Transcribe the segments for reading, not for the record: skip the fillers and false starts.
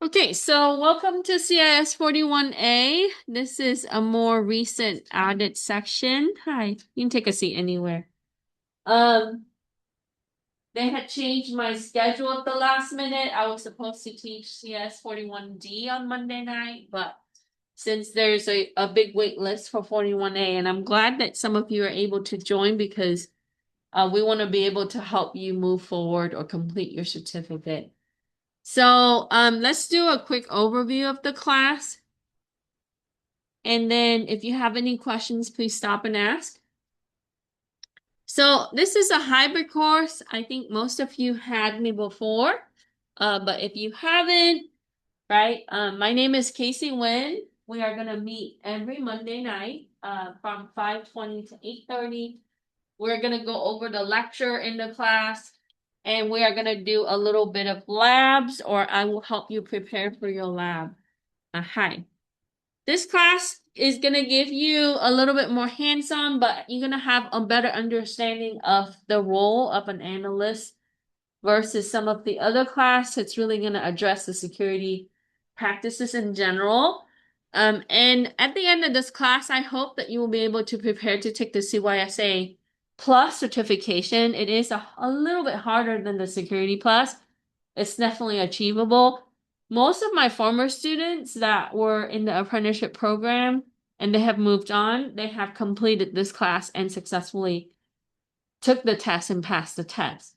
Okay, so welcome to CIS-41A. This is a more recent added section. Hi, you can take a seat anywhere. Um, they had changed my schedule at the last minute. I was supposed to teach CIS-41D on Monday night, but since there's a big wait list for 41A, and I'm glad that some of you are able to join because we want to be able to help you move forward or complete your certificate. So let's do a quick overview of the class. And then if you have any questions, please stop and ask. So this is a hybrid course. I think most of you had me before. But if you haven't, right, my name is Casey Nguyen. We are going to meet every Monday night from 5:20 to 8:30. We're going to go over the lecture in the class. And we are going to do a little bit of labs, or I will help you prepare for your lab. Hi. This class is going to give you a little bit more hands-on, but you're going to have a better understanding of the role of an analyst versus some of the other class. It's really going to address the security practices in general. And at the end of this class, I hope that you will be able to prepare to take the CYSA Plus certification. It is a little bit harder than the Security Plus. It's definitely achievable. Most of my former students that were in the apprenticeship program and they have moved on, they have completed this class and successfully took the test and passed the test.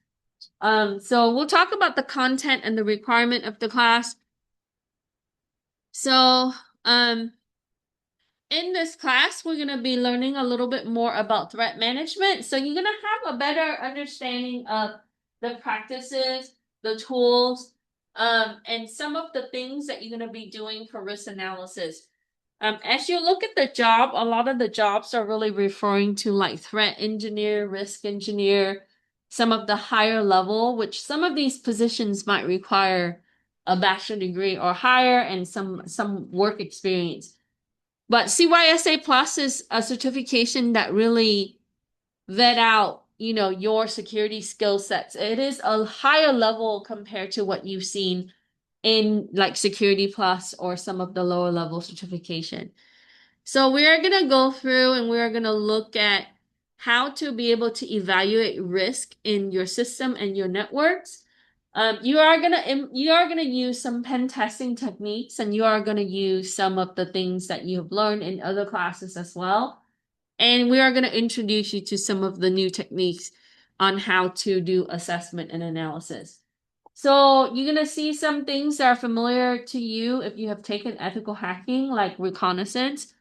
So we'll talk about the content and the requirement of the class. So, in this class, we're going to be learning a little bit more about threat management. So you're going to have a better understanding of the practices, the tools, and some of the things that you're going to be doing for risk analysis. As you look at the job, a lot of the jobs are really referring to like threat engineer, risk engineer, some of the higher level, which some of these positions might require a bachelor degree or higher and some work experience. But CYSA Plus is a certification that really vet out, your security skill sets. It is a higher level compared to what you've seen in like Security Plus or some of the lower level certification. So we are going to go through and we are going to look at how to be able to evaluate risk in your system and your networks. You are gonna use some pen testing techniques, and you are gonna use some of the things that you've learned in other classes as well. And we are gonna introduce you to some of the new techniques on how to do assessment and analysis. So you're gonna see some things that are familiar to you if you have taken ethical hacking, like reconnaissance,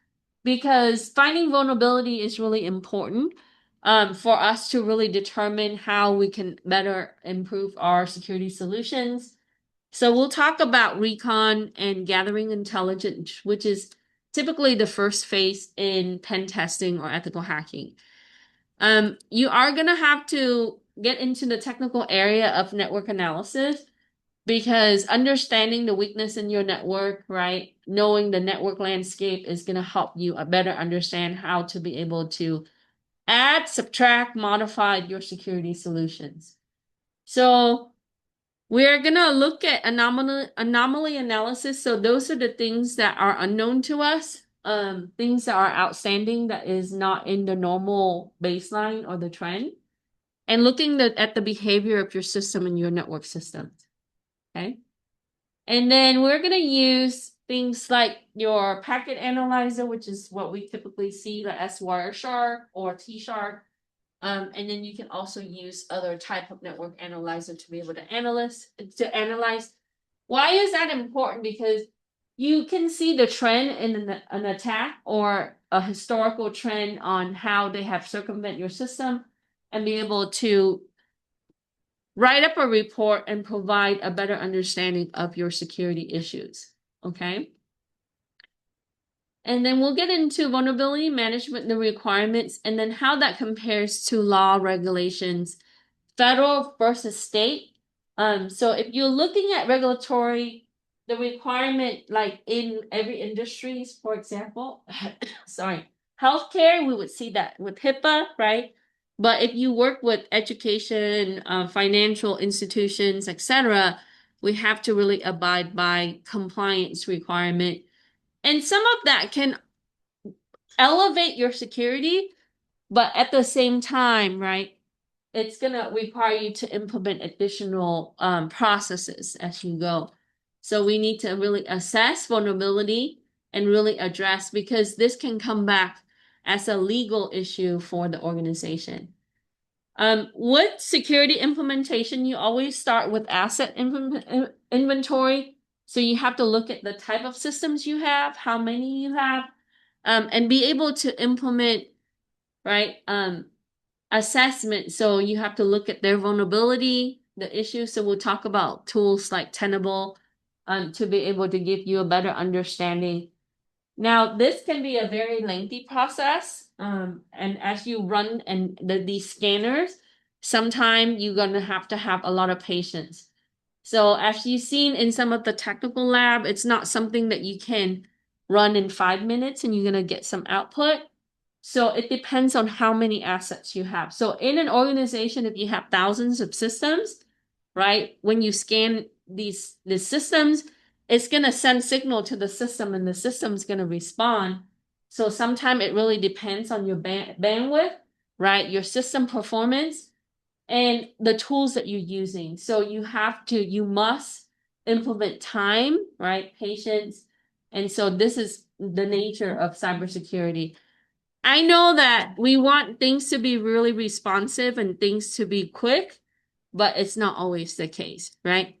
because finding vulnerability is really important for us to really determine how we can better improve our security solutions. So we'll talk about recon and gathering intelligence, which is typically the first phase in pen testing or ethical hacking. You are going to have to get into the technical area of network analysis because understanding the weakness in your network, right? Knowing the network landscape is going to help you better understand how to be able to add, subtract, modify your security solutions. So we're going to look at anomaly analysis. So those are the things that are unknown to us, things that are outstanding that is not in the normal baseline or the trend, and looking at the behavior of your system and your network systems. Okay. And then we're going to use things like your packet analyzer, which is what we typically see, like S-Wireshark or T-Shark. And then you can also use other type of network analyzer to be able to analyze. Why is that important? Because you can see the trend in an attack or a historical trend on how they have circumvent your system and be able to write up a report and provide a better understanding of your security issues. Okay. And then we'll get into vulnerability management, the requirements, and then how that compares to law regulations, federal versus state. So if you're looking at regulatory, the requirement, like in every industry, for example, sorry, healthcare, we would see that with HIPAA, right? But if you work with education, financial institutions, etc., We have to really abide by compliance requirement. And some of that can elevate your security, but at the same time, right, it's going to require you to implement additional processes as you go. So we need to really assess vulnerability and really address, because this can come back as a legal issue for the organization. With security implementation, you always start with asset inventory. So you have to look at the type of systems you have, how many you have, and be able to implement, right, assessment. So you have to look at their vulnerability, the issue. So we'll talk about tools like Tenable, to be able to give you a better understanding. Now, this can be a very lengthy process. And as you run these scanners, sometimes you're going to have a lot of patience. So as you've seen in some of the technical lab, it's not something that you can run in 5 minutes and you're going to get some output. So it depends on how many assets you have. So in an organization, if you have thousands of systems, right, when you scan these systems, it's going to send signal to the system and the system's going to respond. So sometimes it really depends on your bandwidth, right, your system performance, and the tools that you're using. So you must implement time, right, patience. And so this is the nature of cybersecurity. I know that we want things to be really responsive and things to be quick, but it's not always the case, right?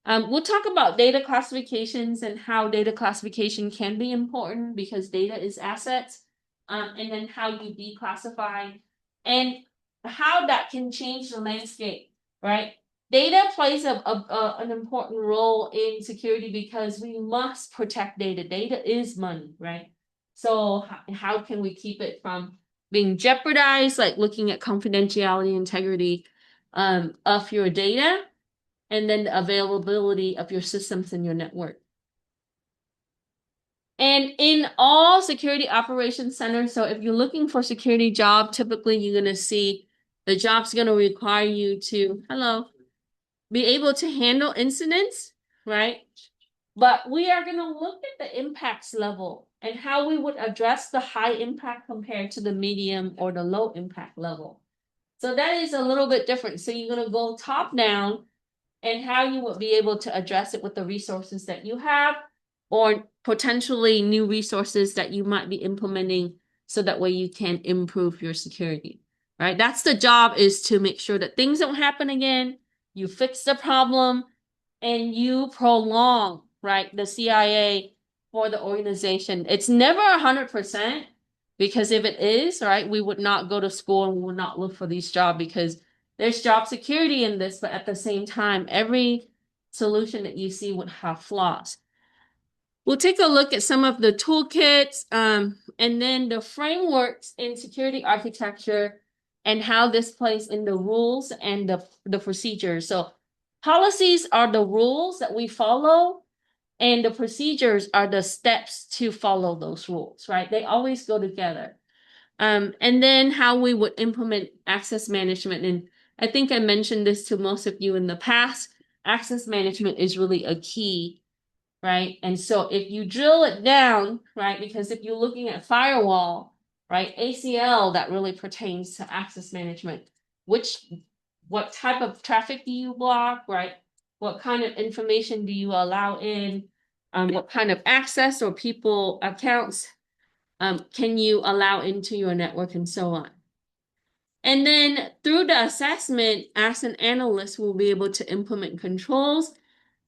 We'll talk about data classifications and how data classification can be important because data is assets, and then how you declassify and how that can change the landscape, right? Data plays an important role in security because we must protect data. Data is money, right? So how can we keep it from being jeopardized, like looking at confidentiality, integrity of your data, and then the availability of your systems and your network. And in all security operations centers, so if you're looking for security job, typically you're going to see the job's going to require you to, be able to handle incidents, right? But we are going to look at the impacts level and how we would address the high impact compared to the medium or the low impact level. So that is a little bit different. So you're going to go top down and how you would be able to address it with the resources that you have or potentially new resources that you might be implementing so that way you can improve your security, right? That's the job, is to make sure that things don't happen again. You fix the problem and you prolong, right, the CIA for the organization. It's never 100%, because if it is, right, we would not go to school and we would not look for these jobs, because there's job security in this, but at the same time, every solution that you see would have flaws. We'll take a look at some of the toolkits, and then the frameworks in security architecture and how this plays in the rules and the procedures. So policies are the rules that we follow, and the procedures are the steps to follow those rules, right? They always go together. And then how we would implement access management. And I think I mentioned this to most of you in the past. Access management is really a key, right? And so if you drill it down, right, because if you're looking at firewall, right, ACL, that really pertains to access management. What type of traffic do you block, right? What kind of information do you allow in? What kind of access or people accounts can you allow into your network, and so on. And then through the assessment, as an analyst, we'll be able to implement controls.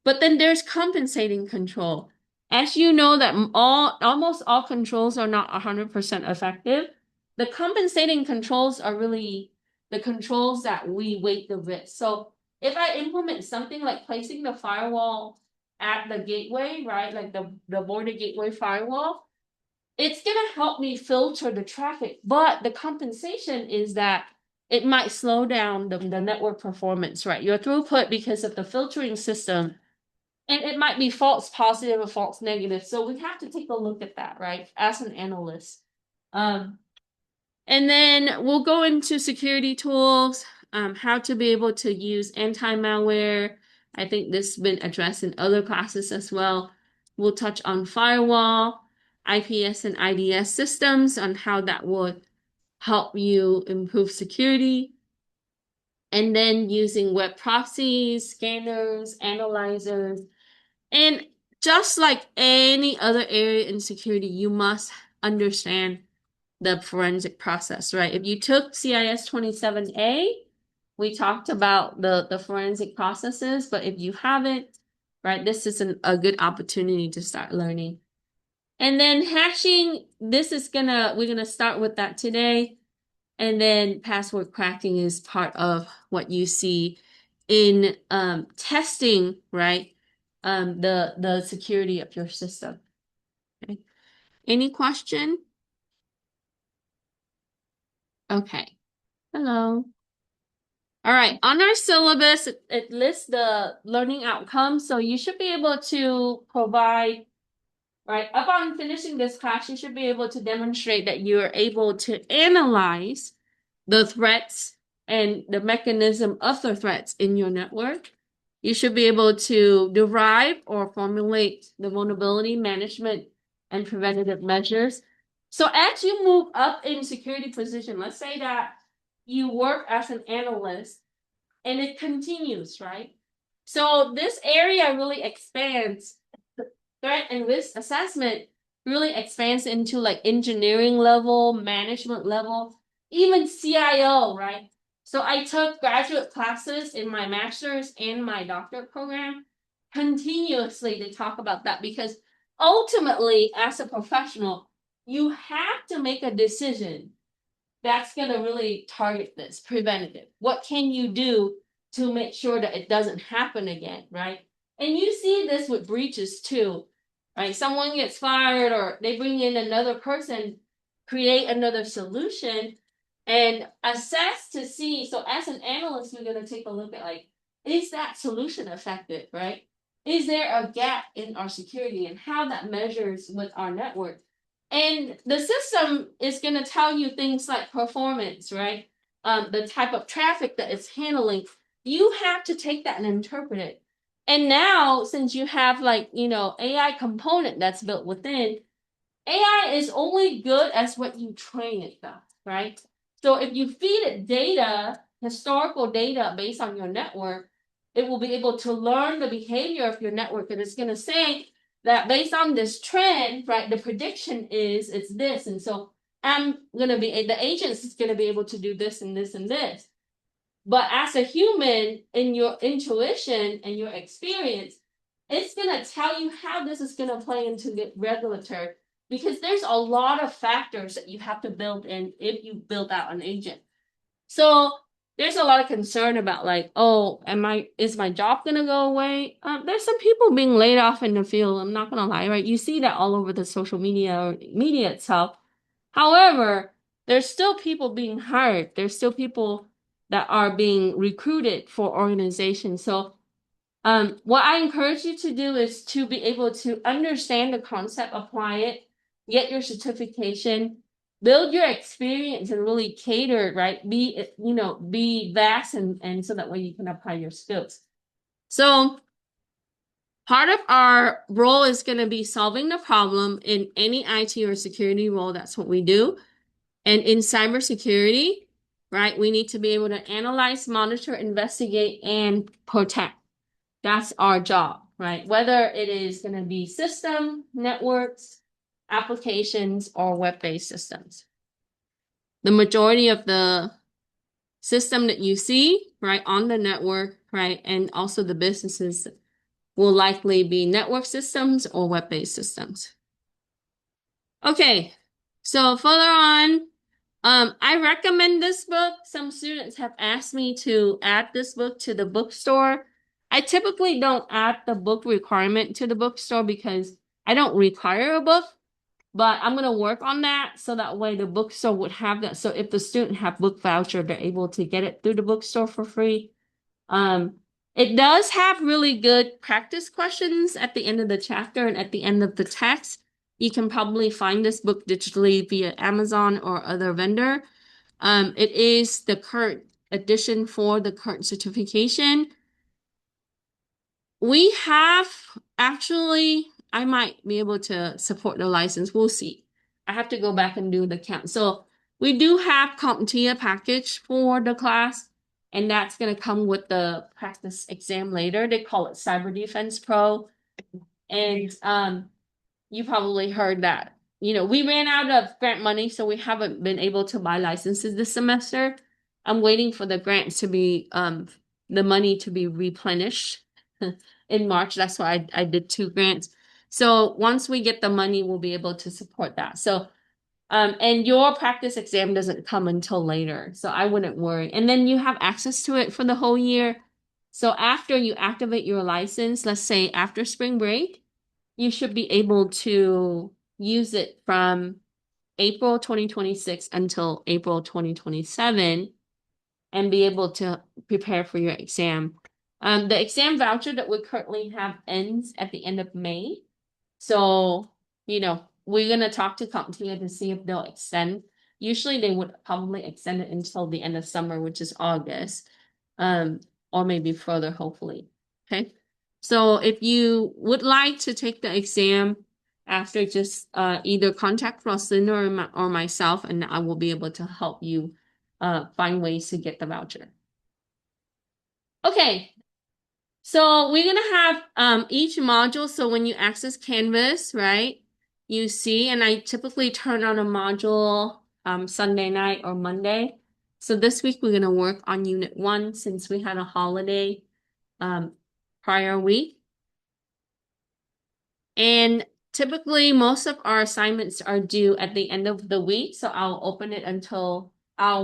But then there's compensating control. As you know that almost all controls are not 100% effective. The compensating controls are really the controls that we weight the risk. So if I implement something like placing the firewall at the gateway, right, like the border gateway firewall, it's going to help me filter the traffic. But the compensation is that it might slow down the network performance, right? Your throughput because of the filtering system. And it might be false positive or false negative. So we have to take a look at that, right, as an analyst. And then we'll go into security tools, how to be able to use anti-malware, I think this has been addressed in other classes as well. We'll touch on firewall, IPS and IDS systems, on how that would help you improve security. And then using web proxies, scanners, analyzers, and just like any other area in security, you must understand the forensic process, right? If you took CIS-47A, we talked about the forensic processes, but if you haven't, right, this is a good opportunity to start learning. And then hashing, we're gonna start with that today. And then password cracking is part of what you see in testing, right? The security of your system. Okay. Any question? Okay. Hello. All right. On our syllabus, it lists the learning outcomes. So you should be able to provide, right? Upon finishing this class, you should be able to demonstrate that you're able to analyze the threats and the mechanism of the threats in your network. You should be able to derive or formulate the vulnerability management and preventative measures. So as you move up in security position, let's say that you work as an analyst and it continues, right? So this area really expands. Threat and risk assessment really expands into like engineering level, management level, even CIO, right? So I took graduate classes in my master's and my doctorate program. Continuously, they talk about that because ultimately, as a professional, you have to make a decision that's going to really target this preventative. What can you do to make sure that it doesn't happen again, right? And you see this with breaches too, right? Someone gets fired or they bring in another person, create another solution, and assess to see. So as an analyst, you're going to take a look at like, is that solution effective, right? Is there a gap in our security and how that measures with our network? And the system is going to tell you things like performance, right? The type of traffic that it's handling. You have to take that and interpret it. And now, since you have like, AI component that's built within, AI is only good as what you train it though, right? So if you feed it data, historical data based on your network, it will be able to learn the behavior of your network, and it's going to say that based on this trend, right, the prediction is it's this. And so the agents is going to be able to do this and this and this. But as a human, in your intuition and your experience, it's going to tell you how this is going to play into the regulatory, because there's a lot of factors that you have to build in if you build out an agent. So there's a lot of concern about like, oh, is my job gonna go away? There's some people being laid off in the field. I'm not gonna lie, right? You see that all over the social media or media itself. However, there's still people being hired. There's still people that are being recruited for organizations. So what I encourage you to do is to be able to understand the concept, apply it, get your certification, build your experience and really cater, right? Be vast and so that way you can apply your skills. So part of our role is going to be solving the problem in any IT or security role. That's what we do. And in cybersecurity, right, we need to be able to analyze, monitor, investigate, and protect. That's our job, right? Whether it is going to be system, networks, applications, or web-based systems. The majority of the system that you see, right, on the network, right, and also the businesses will likely be network systems or web-based systems. Okay, so further on, I recommend this book. Some students have asked me to add this book to the bookstore. I typically don't add the book requirement to the bookstore because I don't require a book, but I'm going to work on that so that way the bookstore would have that. So if the student have book voucher, they're able to get it through the bookstore for free. It does have really good practice questions at the end of the chapter and at the end of the text. You can probably find this book digitally via Amazon or other vendor. It is the current edition for the current certification. We have actually, I might be able to support the license. We'll see. I have to go back and do the count. So we do have CompTIA package for the class, and that's going to come with the practice exam later. They call it Cyber Defense Pro. And you probably heard that. You know, we ran out of grant money, so we haven't been able to buy licenses this semester. I'm waiting for the grants to be the money to be replenished in March. That's why I did 2 grants. So once we get the money, we'll be able to support that. So and your practice exam doesn't come until later, so I wouldn't worry. And then you have access to it for the whole year. So after you activate your license, let's say after spring break, you should be able to use it from April 2026 until April 2027 and be able to prepare for your exam. The exam voucher that we currently have ends at the end of May. So, you know, we're going to talk to CompTIA to see if they'll extend. Usually they would probably extend it until the end of summer, which is August, or maybe further, hopefully. Okay. So if you would like to take the exam after, just either contact Roslinda or myself, and I will be able to help you find ways to get the voucher. Okay, so we're gonna have each module. So when you access Canvas, right, you see, and I typically turn on a module Sunday night or Monday. So this week we're gonna work on Unit 1 since we had a holiday prior week. And typically most of our assignments are due at the end of the week. So I'll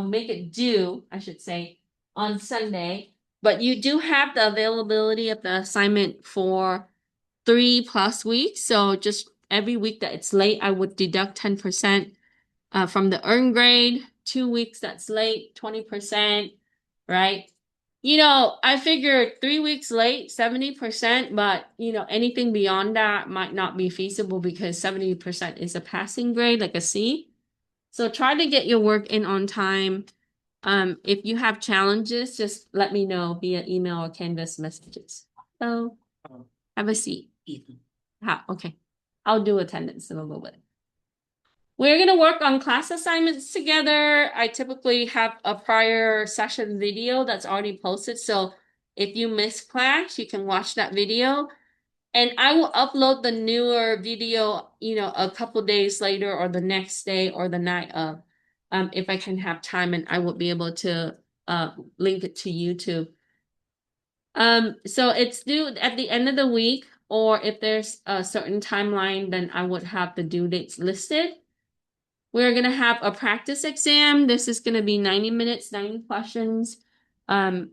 make it due, I should say, on Sunday. But you do have the availability of the assignment for 3+ weeks. So just every week that it's late, I would deduct 10% from the earned grade. 2 weeks that's late, 20%, right? You know, I figured 3 weeks late, 70%, but you know, anything beyond that might not be feasible because 70% is a passing grade, like a C. So try to get your work in on time. If you have challenges, just let me know via email or Canvas messages. So have a seat. Okay. I'll do attendance in a little bit. We're going to work on class assignments together. I typically have a prior session video that's already posted. So if you miss class, you can watch that video. And I will upload the newer video, you know, a couple days later or the next day or the night of, if I can have time, and I will be able to link it to YouTube. So it's due at the end of the week, or if there's a certain timeline, then I would have the due dates listed. We're going to have a practice exam. This is going to be 90 minutes, 90 questions. And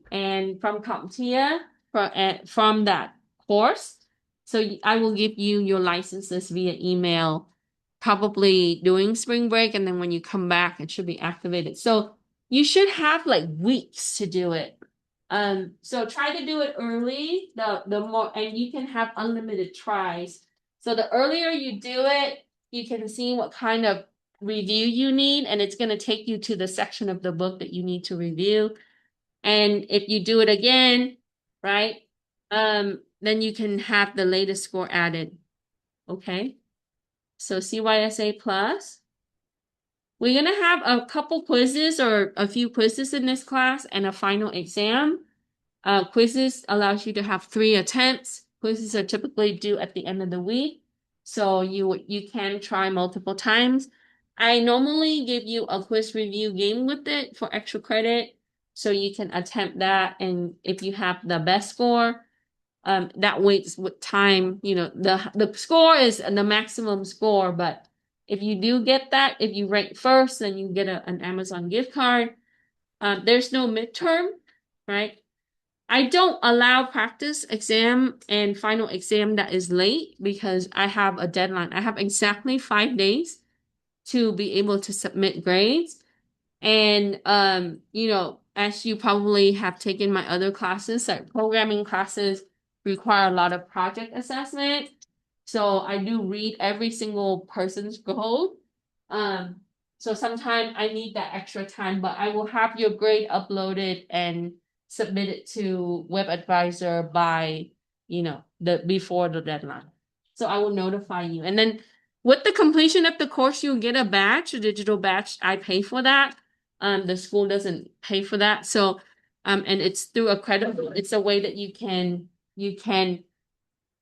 from CompTIA, from that course. So I will give you your licenses via email, probably during spring break. And then when you come back, it should be activated. So you should have like weeks to do it. So try to do it early, the more, and you can have unlimited tries. So the earlier you do it, you can see what kind of review you need, and it's going to take you to the section of the book that you need to review. And if you do it again, right, then you can have the latest score added. Okay, so CYSA plus. We're going to have a couple quizzes or a few quizzes in this class and a final exam. Quizzes allows you to have 3 attempts. Quizzes are typically due at the end of the week, so you can try multiple times. I normally give you a quiz review game with it for extra credit, so you can attempt that. And if you have the best score, that weights with time. You know, the score is the maximum score, but if you do get that, if you rank first, then you get an Amazon gift card. There's no midterm, right? I don't allow practice exam and final exam that is late because I have a deadline. I have exactly 5 days to be able to submit grades. And you know, as you probably have taken my other classes, like programming classes require a lot of project assessment. So I do read every single person's code. So sometimes I need that extra time, but I will have your grade uploaded and submit it to WebAdvisor by, before the deadline. So I will notify you. And then with the completion of the course, you'll get a badge, a digital badge. I pay for that. The school doesn't pay for that. So, and it's through a credit. It's a way that you can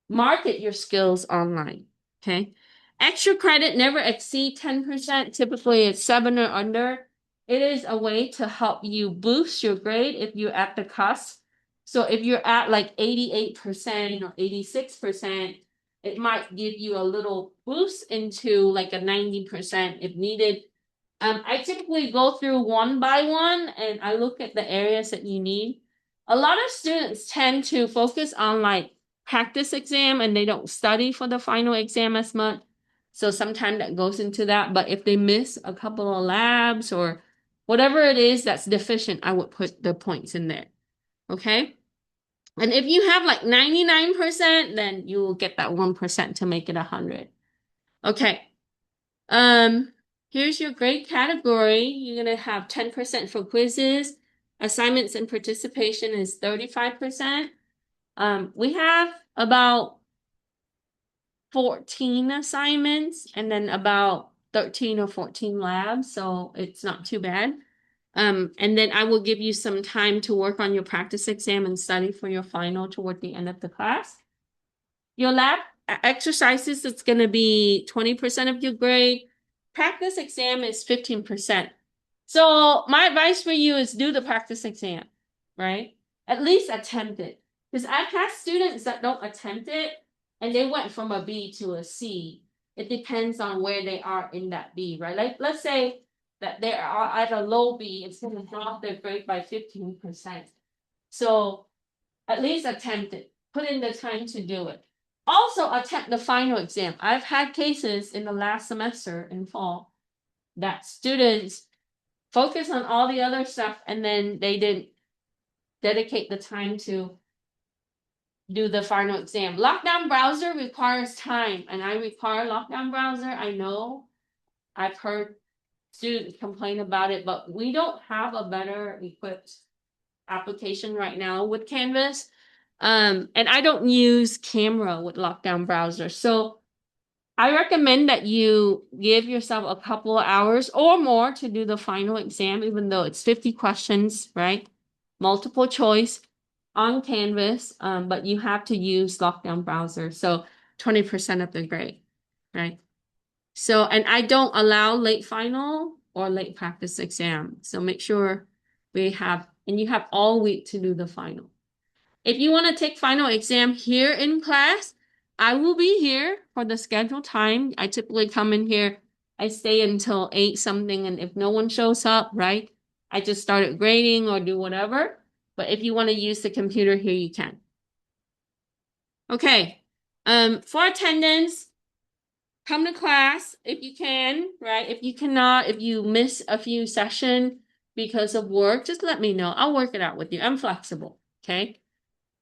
market your skills online. Okay. Extra credit never exceed 10%. Typically it's 7 or under. It is a way to help you boost your grade if you're at the cusp. So if you're at like 88% or 86%, it might give you a little boost into like a 90% if needed. I typically go through one by one and I look at the areas that you need. A lot of students tend to focus on like practice exam and they don't study for the final exam as much. So sometimes that goes into that. But if they miss a couple of labs or whatever it is that's deficient, I would put the points in there. Okay. And if you have like 99%, then you will get that 1% to make it 100. Okay. Here's your grade category. You're gonna have 10% for quizzes. Assignments and participation is 35%. We have about 14 assignments and then about 13 or 14 labs, so it's not too bad. And then I will give you some time to work on your practice exam and study for your final toward the end of the class. Your lab exercises, it's going to be 20% of your grade. Practice exam is 15%. So my advice for you is do the practice exam, right? At least attempt it. Because I've had students that don't attempt it and they went from a B to a C. It depends on where they are in that B, right? Like, let's say that they are at a low B, it's going to drop their grade by 15%. So at least attempt it. Put in the time to do it. Also attempt the final exam. I've had cases in the last semester in fall that students focus on all the other stuff and then they didn't dedicate the time to do the final exam. Lockdown browser requires time, and I require lockdown browser. I know I've heard students complain about it, but we don't have a better equipped application right now with Canvas. And I don't use camera with lockdown browser. So I recommend that you give yourself a couple of hours or more to do the final exam, even though it's 50 questions, right? Multiple choice on Canvas, but you have to use lockdown browser. So 20% of the grade, right? So, and I don't allow late final or late practice exam. So make sure and you have all week to do the final. If you want to take final exam here in class, I will be here for the scheduled time. I typically come in here, I stay until 8 something, and if no one shows up, right, I just started grading or do whatever. But if you want to use the computer here, you can. Okay, for attendance, come to class if you can, right? If you cannot, if you miss a few sessions because of work, just let me know. I'll work it out with you. I'm flexible, okay?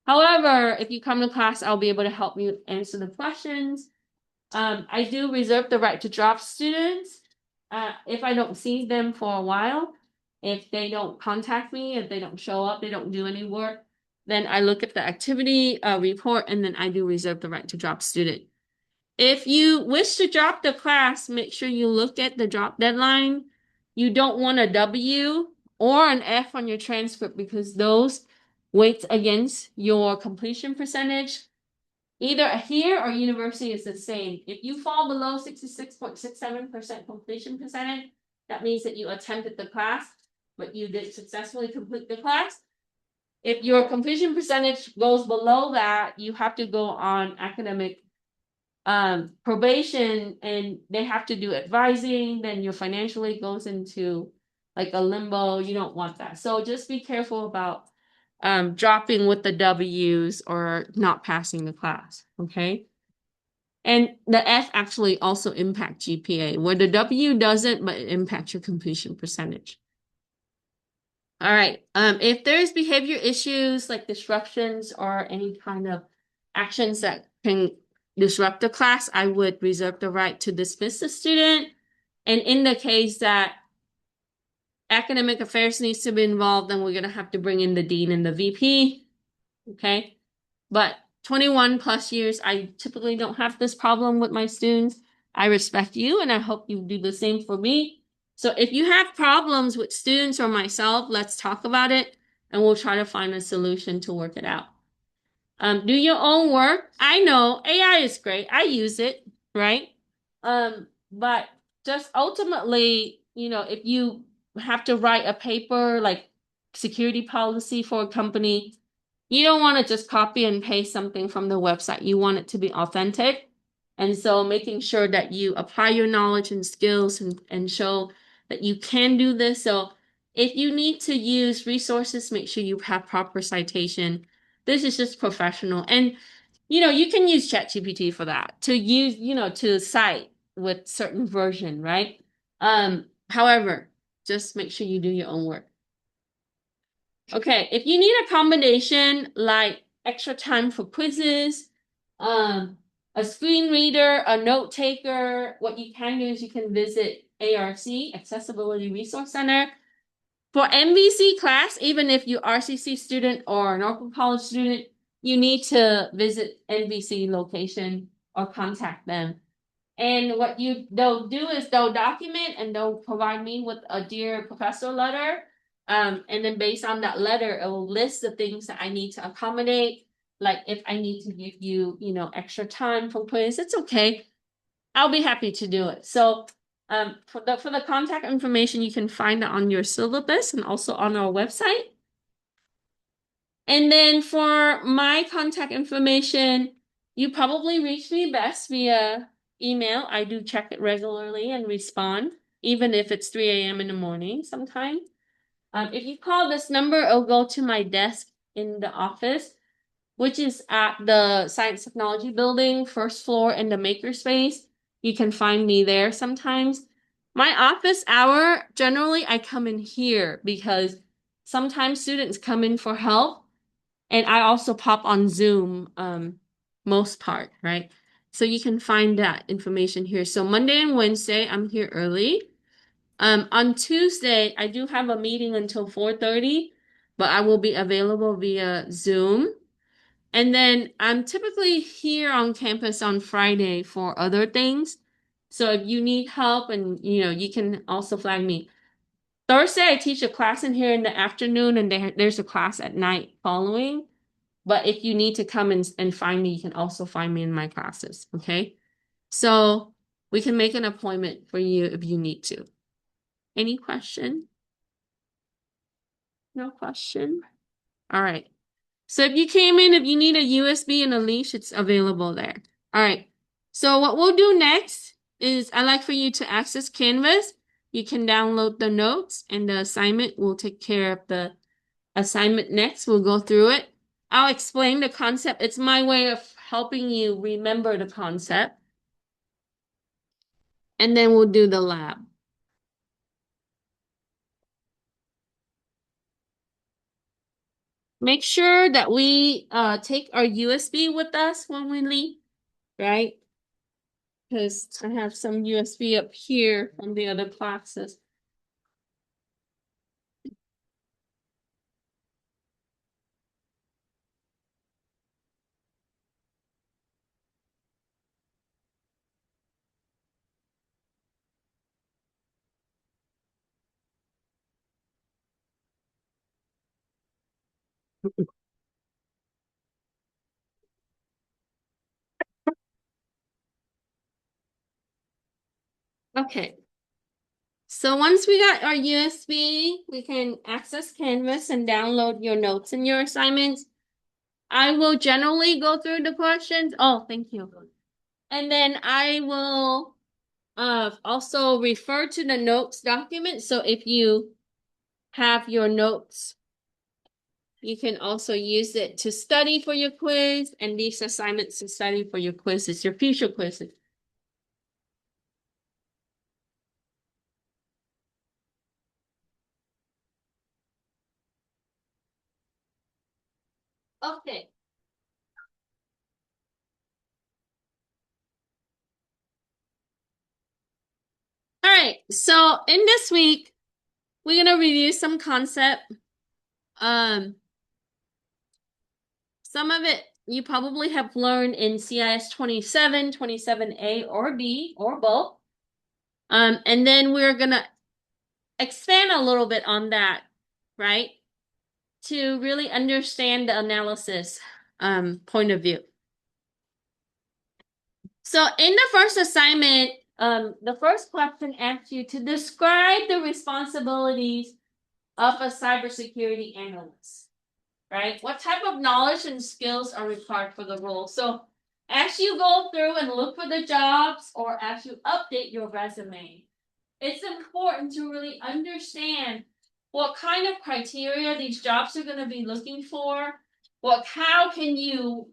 However, if you come to class, I'll be able to help you answer the questions. I do reserve the right to drop students if I don't see them for a while. If they don't contact me, if they don't show up, they don't do any work, then I look at the activity report and then I do reserve the right to drop student. If you wish to drop the class, make sure you look at the drop deadline. You don't want a W or an F on your transcript because those weights against your completion percentage. Either here or university is the same. If you fall below 66.67% completion percentage, that means that you attempted the class, but you didn't successfully complete the class. If your completion percentage goes below that, you have to go on academic probation and they have to do advising, then your financially goes into like a limbo. You don't want that. So just be careful about dropping with the W's or not passing the class, okay? And the F actually also impacts GPA, where the W doesn't, but it impacts your completion percentage. All right, if there's behavior issues like disruptions or any kind of actions that can disrupt the class, I would reserve the right to dismiss the student. And in the case that academic affairs needs to be involved, then we're going to have to bring in the dean and the VP. Okay. But 21 plus years, I typically don't have this problem with my students. I respect you and I hope you do the same for me. So if you have problems with students or myself, let's talk about it and we'll try to find a solution to work it out. Do your own work. I know AI is great. I use it, right? But just ultimately, if you have to write a paper like security policy for a company, you don't want to just copy and paste something from the website. You want it to be authentic. And so making sure that you apply your knowledge and skills and show that you can do this. So if you need to use resources, make sure you have proper citation. This is just professional. And you can use ChatGPT for that to use, to cite with certain version, right? However, just make sure you do your own work. Okay, if you need a combination like extra time for quizzes, a screen reader, a note taker, what you can do is you can visit ARC, Accessibility Resource Center. For MVC class, even if you RCC student or Norfolk College student, you need to visit MVC location or contact them. And what they'll do is they'll document and they'll provide me with a dear professor letter. And then based on that letter, it will list the things that I need to accommodate. Like if I need to give you, extra time for quiz, it's okay. I'll be happy to do it. So for the contact information, you can find it on your syllabus and also on our website. And then for my contact information, you probably reach me best via email. I do check it regularly and respond, even if it's 3 a.m. in the morning sometimes. If you call this number, it'll go to my desk in the office, which is at the Science Technology Building, first floor in the makerspace. You can find me there sometimes. My office hour, generally, I come in here because sometimes students come in for help. And I also pop on Zoom, most part, right? So you can find that information here. So Monday and Wednesday, I'm here early. On Tuesday, I do have a meeting until 4:30, but I will be available via Zoom. And then I'm typically here on campus on Friday for other things. So if you need help and you can also flag me. Thursday, I teach a class in here in the afternoon, and there's a class at night following. But if you need to come and find me, you can also find me in my classes. Okay. So we can make an appointment for you if you need to. Any question? No question? All right. So if you came in, if you need a USB and a leash, it's available there. All right. So what we'll do next is I'd like for you to access Canvas. You can download the notes and the assignment. We'll take care of the assignment next. We'll go through it. I'll explain the concept. It's my way of helping you remember the concept. And then we'll do the lab. Make sure that we take our USB with us when we leave, right? Because I have some USB up here from the other classes. Okay. So once we got our USB, we can access Canvas and download your notes and your assignments. I will generally go through the questions. Oh, thank you. And then I will also refer to the notes document. So if you have your notes, you can also use it to study for your quiz and these assignments to study for your quizzes, your future quizzes. Okay. All right. So in this week, we're gonna review some concept. Some of it you probably have learned in CIS 27, 27A, or B, or both. And then we're going to expand a little bit on that, right? To really understand the analysis point of view. So in the first assignment, the first question asks you to describe the responsibilities of a cybersecurity analyst, right? What type of knowledge and skills are required for the role? So as you go through and look for the jobs or as you update your resume, it's important to really understand what kind of criteria these jobs are going to be looking for. How can you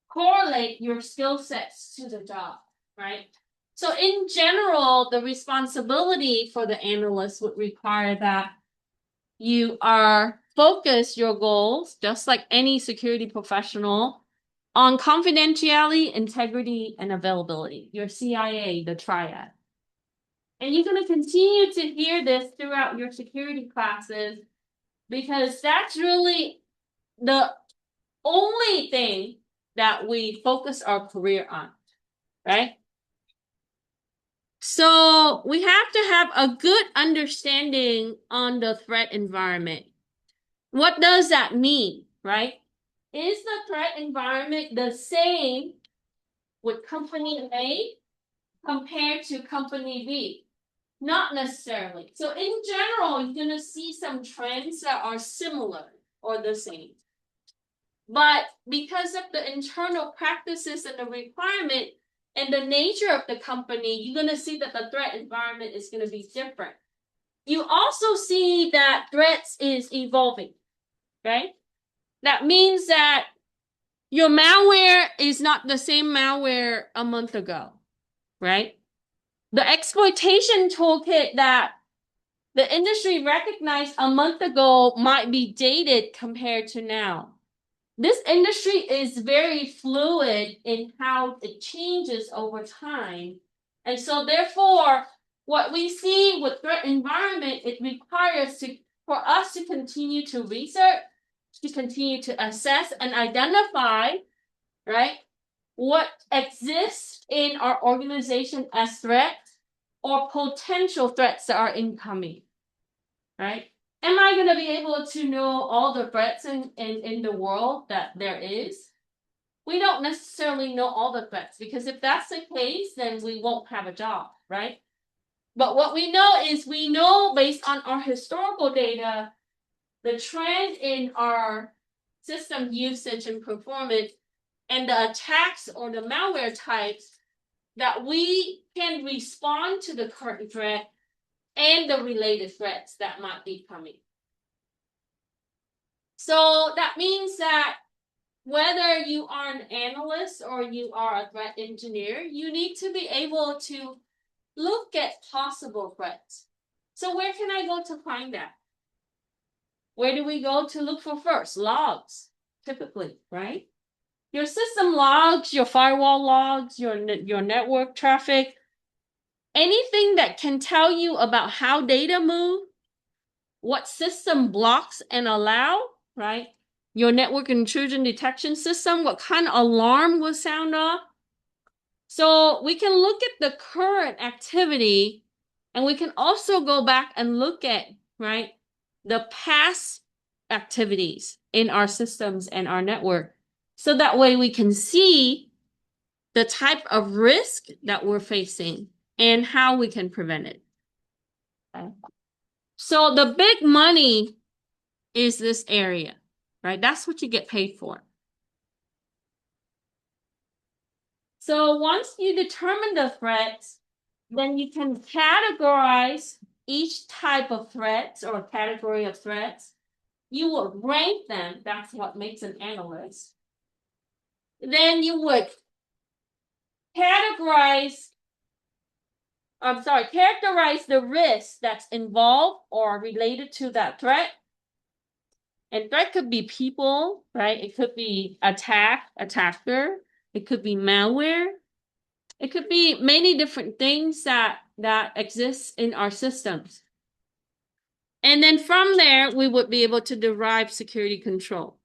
correlate your skill sets to the job, right? So in general, the responsibility for the analyst would require that you are focus your goals, just like any security professional, on confidentiality, integrity, and availability, your CIA, the triad. And you're going to continue to hear this throughout your security classes because that's really the only thing that we focus our career on, right? So we have to have a good understanding on the threat environment. What does that mean, right? Is the threat environment the same with company A compared to company B? Not necessarily. So in general, you're going to see some trends that are similar or the same. But because of the internal practices and the requirement and the nature of the company, you're going to see that the threat environment is going to be different. You also see that threats is evolving, right? That means that your malware is not the same malware a month ago, right? The exploitation toolkit that the industry recognized a month ago might be dated compared to now. This industry is very fluid in how it changes over time. And so therefore, what we see with threat environment, it requires for us to continue to research, to continue to assess and identify, right, what exists in our organization as threats or potential threats that are incoming, right? Am I going to be able to know all the threats in the world that there is? We don't necessarily know all the threats because if that's the case, then we won't have a job, right? But what we know is we know based on our historical data, the trend in our system usage and performance and the attacks or the malware types that we can respond to the current threat and the related threats that might be coming. So that means that whether you are an analyst or you are a threat engineer, you need to be able to look at possible threats. So where can I go to find that? Where do we go to look for first? Logs, typically, right? Your system logs, your firewall logs, your network traffic, anything that can tell you about how data move, what system blocks and allow, right? Your network intrusion detection system, what kind of alarm will sound off. So we can look at the current activity and we can also go back and look at, right, the past activities in our systems and our network. So that way we can see the type of risk that we're facing and how we can prevent it. Okay. So the big money is this area, right? That's what you get paid for. So once you determine the threats, then you can categorize each type of threats or category of threats. You would rank them. That's what makes an analyst. Then you would characterize the risk that's involved or related to that threat. And threat could be people, right? It could be attacker. It could be malware. It could be many different things that exist in our systems. And then from there, we would be able to derive security control.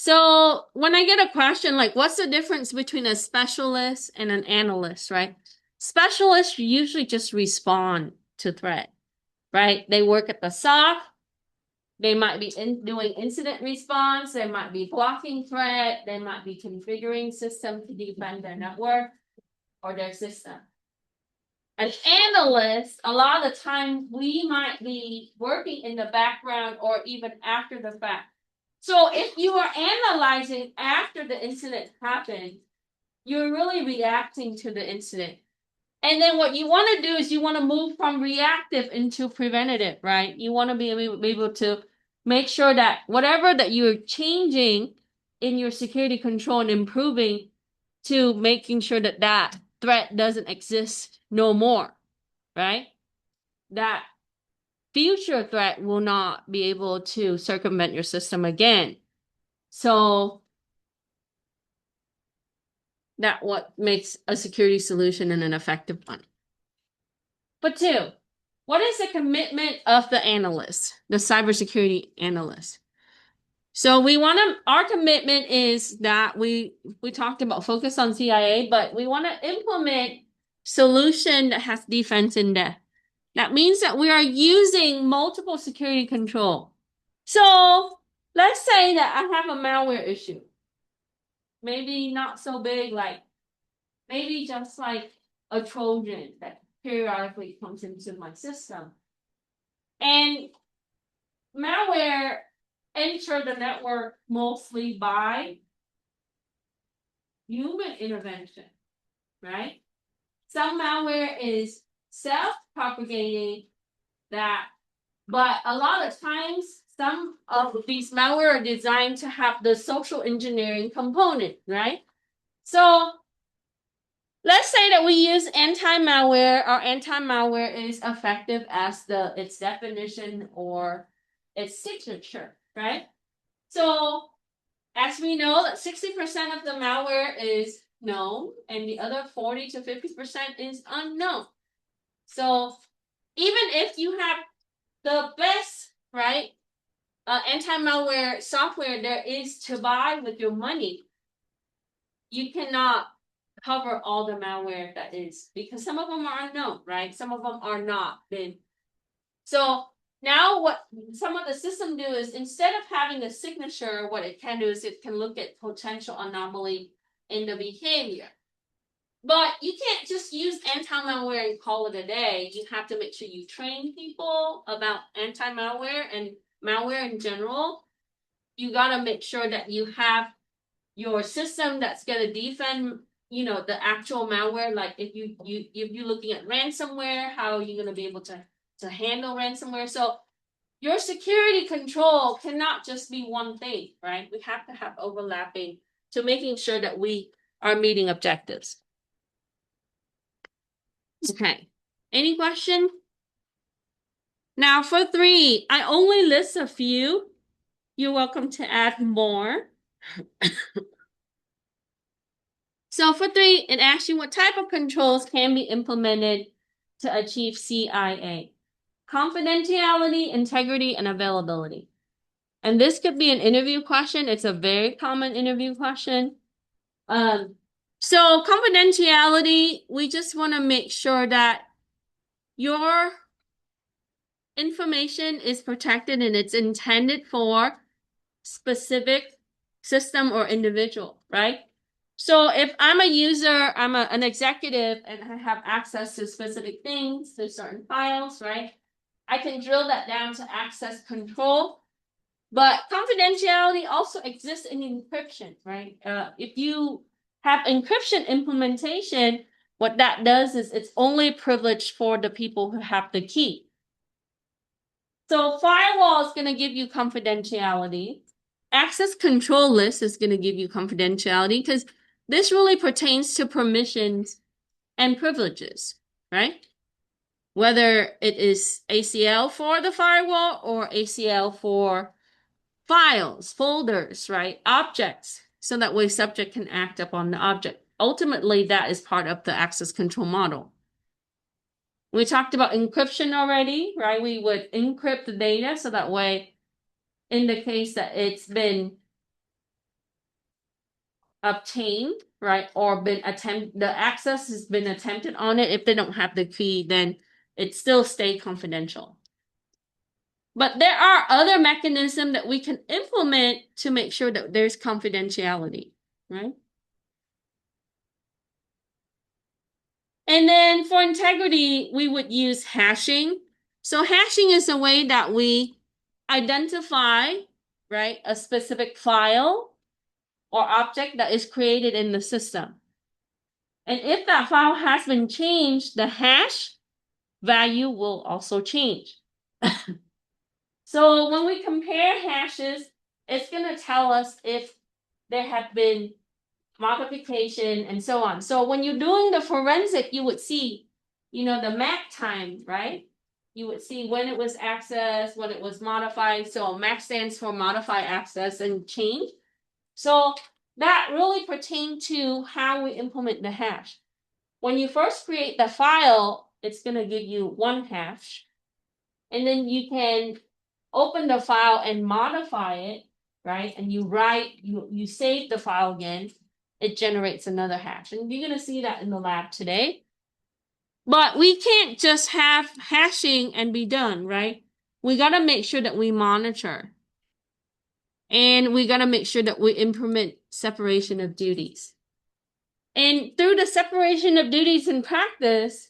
So when I get a question like, what's the difference between a specialist and an analyst, right? Specialists usually just respond to threat, right? They work at the SOC. They might be doing incident response. They might be blocking threat. They might be configuring system to defend their network or their system. An analyst, a lot of the time, we might be working in the background or even after the fact. So if you are analyzing after the incident happened, you're really reacting to the incident. And then what you want to do is you want to move from reactive into preventative, right? You want to be able to make sure that whatever that you're changing in your security control and improving to making sure that that threat doesn't exist no more, right? That future threat will not be able to circumvent your system again. So that's what makes a security solution and an effective one. But two, what is the commitment of the analyst, the cybersecurity analyst? So our commitment is that we talked about focus on CIA, but we want to implement solution that has defense in depth. That means that we are using multiple security control. So let's say that I have a malware issue. Maybe not so big, like maybe just like a Trojan that periodically comes into my system. And malware enter the network mostly by human intervention, right? Some malware is self-propagating but a lot of times some of these malware are designed to have the social engineering component, right? So let's say that we use anti-malware. Our anti-malware is effective as its definition or its signature, right? So as we know that 60% of the malware is known and the other 40 to 50% is unknown. So even if you have the best, right, anti-malware software there is to buy with your money, you cannot cover all the malware that is, because some of them are unknown, right? Some of them are not. So now what some of the system do is instead of having a signature, what it can do is it can look at potential anomaly in the behavior. But you can't just use anti-malware and call it a day. You have to make sure you train people about anti-malware and malware in general. You got to make sure that you have your system that's going to defend, the actual malware. Like if you're looking at ransomware, how are you going to be able to handle ransomware? So your security control cannot just be one thing, right? We have to have overlapping to making sure that we are meeting objectives. Okay. Any question? Now for 3, I only list a few. You're welcome to add more. So for 3, it asks you what type of controls can be implemented to achieve CIA. Confidentiality, integrity, and availability. And this could be an interview question. It's a very common interview question. So confidentiality, we just want to make sure that your information is protected and it's intended for specific system or individual, right? So if I'm a user, I'm an executive and I have access to specific things, to certain files, right? I can drill that down to access control. But confidentiality also exists in encryption, right? If you have encryption implementation, what that does is it's only privileged for the people who have the key. So firewall is going to give you confidentiality. Access control list is going to give you confidentiality because this really pertains to permissions and privileges, right? Whether it is ACL for the firewall or ACL for files, folders, right? Objects, so that way subject can act upon the object. Ultimately, that is part of the access control model. We talked about encryption already, right? We would encrypt the data so that way, in the case that it's been obtained, right, or the access has been attempted on it. If they don't have the key, then it still stays confidential. But there are other mechanisms that we can implement to make sure that there's confidentiality, right? And then for integrity, we would use hashing. So hashing is a way that we identify, right, a specific file or object that is created in the system. And if that file has been changed, the hash value will also change. So when we compare hashes, it's going to tell us if there have been modification and so on. So when you're doing the forensic, you would see, the MAC time, right? You would see when it was accessed, when it was modified. So MAC stands for modify, access, and change. So that really pertains to how we implement the hash. When you first create the file, it's going to give you one hash. And then you can open the file and modify it, right? And you save the file again, it generates another hash. And you're going to see that in the lab today. But we can't just have hashing and be done, right? We got to make sure that we monitor. And we got to make sure that we implement separation of duties. And through the separation of duties in practice,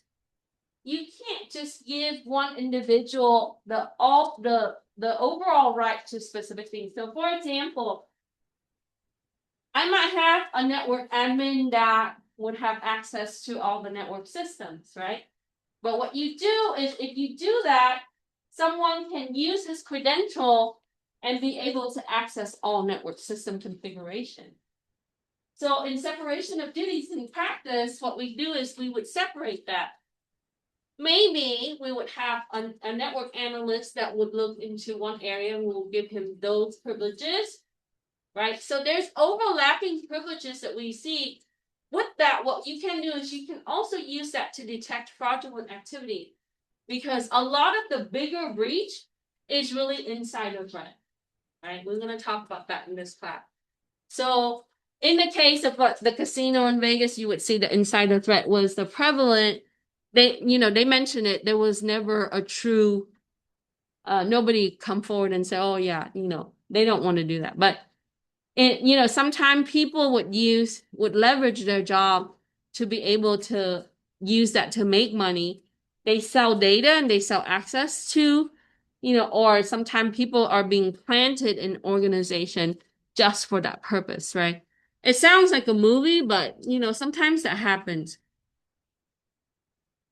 you can't just give one individual the overall right to specific things. So for example, I might have a network admin that would have access to all the network systems, right? But what you do is if you do that, someone can use his credential and be able to access all network system configuration. So in separation of duties in practice, what we do is we would separate that. Maybe we would have a network analyst that would look into one area and we'll give him those privileges, right? So there's overlapping privileges that we see. With that, what you can do is you can also use that to detect fraudulent activity, because a lot of the bigger breach is really insider threat, right? We're going to talk about that in this class. So in the case of the casino in Vegas, you would see the insider threat was the prevalent. They mentioned it. There was never a true, nobody come forward and say, oh yeah, they don't want to do that. But sometimes people would leverage their job to be able to use that to make money. They sell data and they sell access to, or sometimes people are being planted in organization just for that purpose, right? It sounds like a movie, but sometimes that happens.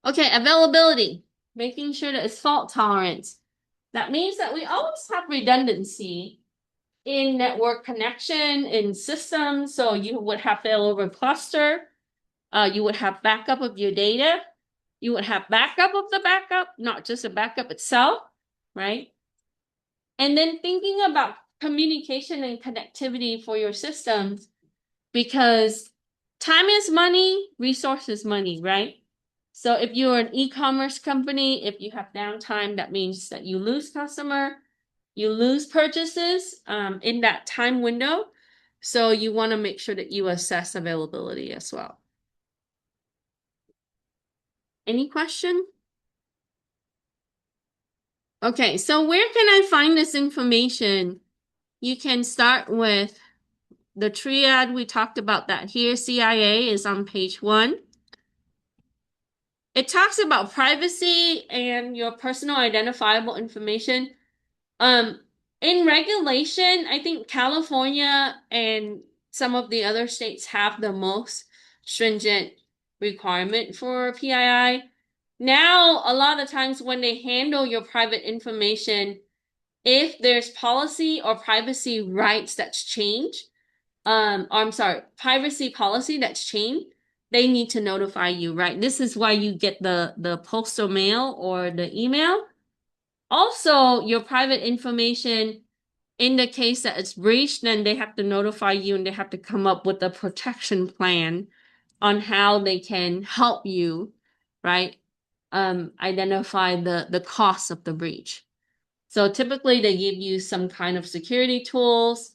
Okay, availability, making sure that it's fault tolerance. That means that we always have redundancy in network connection, in systems. So you would have failover cluster. You would have backup of your data. You would have backup of the backup, not just a backup itself, right? And then thinking about communication and connectivity for your systems, because time is money, resource is money, right? So if you're an e-commerce company, if you have downtime, that means that you lose customer, you lose purchases in that time window. So you want to make sure that you assess availability as well. Any question? Okay, so where can I find this information? You can start with the triad. We talked about that here. CIA is on page 1. It talks about privacy and your personal identifiable information. In regulation, I think California and some of the other states have the most stringent requirement for PII. Now, a lot of times when they handle your private information, if there's policy or privacy rights that's changed, privacy policy that's changed, they need to notify you, right? This is why you get the postal mail or the email. Also, your private information, in the case that it's breached, then they have to notify you and they have to come up with a protection plan on how they can help you, right? Identify the cost of the breach. So typically they give you some kind of security tools,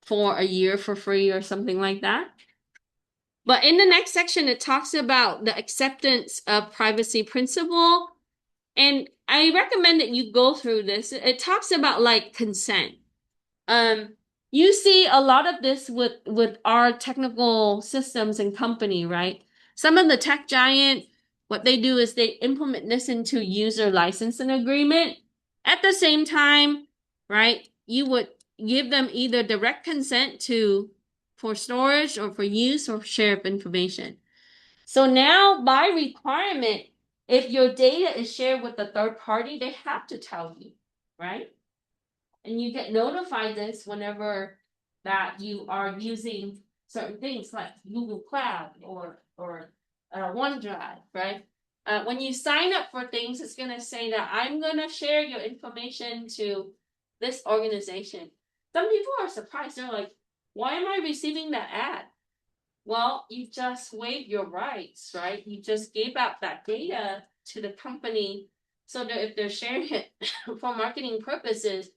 for a year for free or something like that. But in the next section, it talks about the acceptance of privacy principle. And I recommend that you go through this. It talks about like consent. You see a lot of this with our technical systems and company, right? Some of the tech giant, what they do is they implement this into user licensing agreement. At the same time, right, you would give them either direct consent to for storage or for use or share of information. So now by requirement, if your data is shared with a third party, they have to tell you, right? And you get notified this whenever that you are using certain things like Google Cloud or OneDrive, right? When you sign up for things, it's going to say that I'm going to share your information to this organization. Some people are surprised. They're like, why am I receiving that ad? Well, you just waived your rights, right? You just gave out that data to the company so that if they're sharing it for marketing purposes,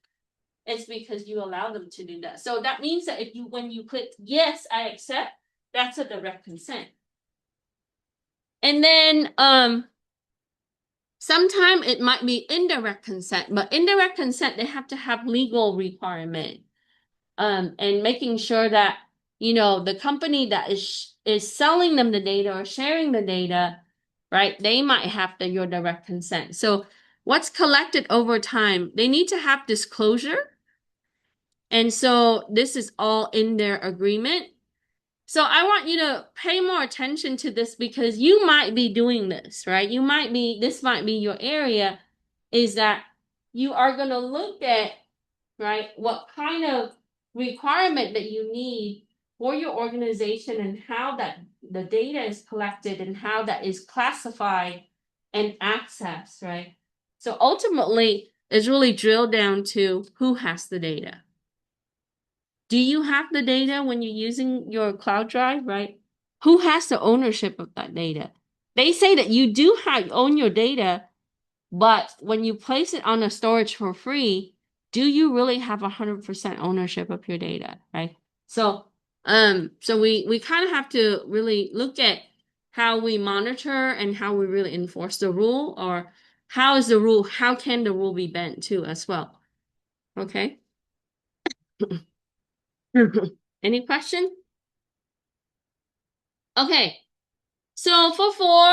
it's because you allow them to do that. So that means that when you click yes, I accept, that's a direct consent. And then sometimes it might be indirect consent, but indirect consent, they have to have legal requirement. And making sure that the company that is selling them the data or sharing the data, right? They might have your direct consent. So what's collected over time, they need to have disclosure. And so this is all in their agreement. So I want you to pay more attention to this because you might be doing this, right? This might be your area, is that you are going to look at, right, what kind of requirement that you need for your organization and how that the data is collected and how that is classified and accessed, right? So ultimately, it's really drilled down to who has the data. Do you have the data when you're using your cloud drive, right? Who has the ownership of that data? They say that you do own your data, but when you place it on a storage for free, do you really have 100% ownership of your data, right? So we kind of have to really look at how we monitor and how we really enforce the rule, or how can the rule be bent too as well? Okay. Any question? Okay. So for four,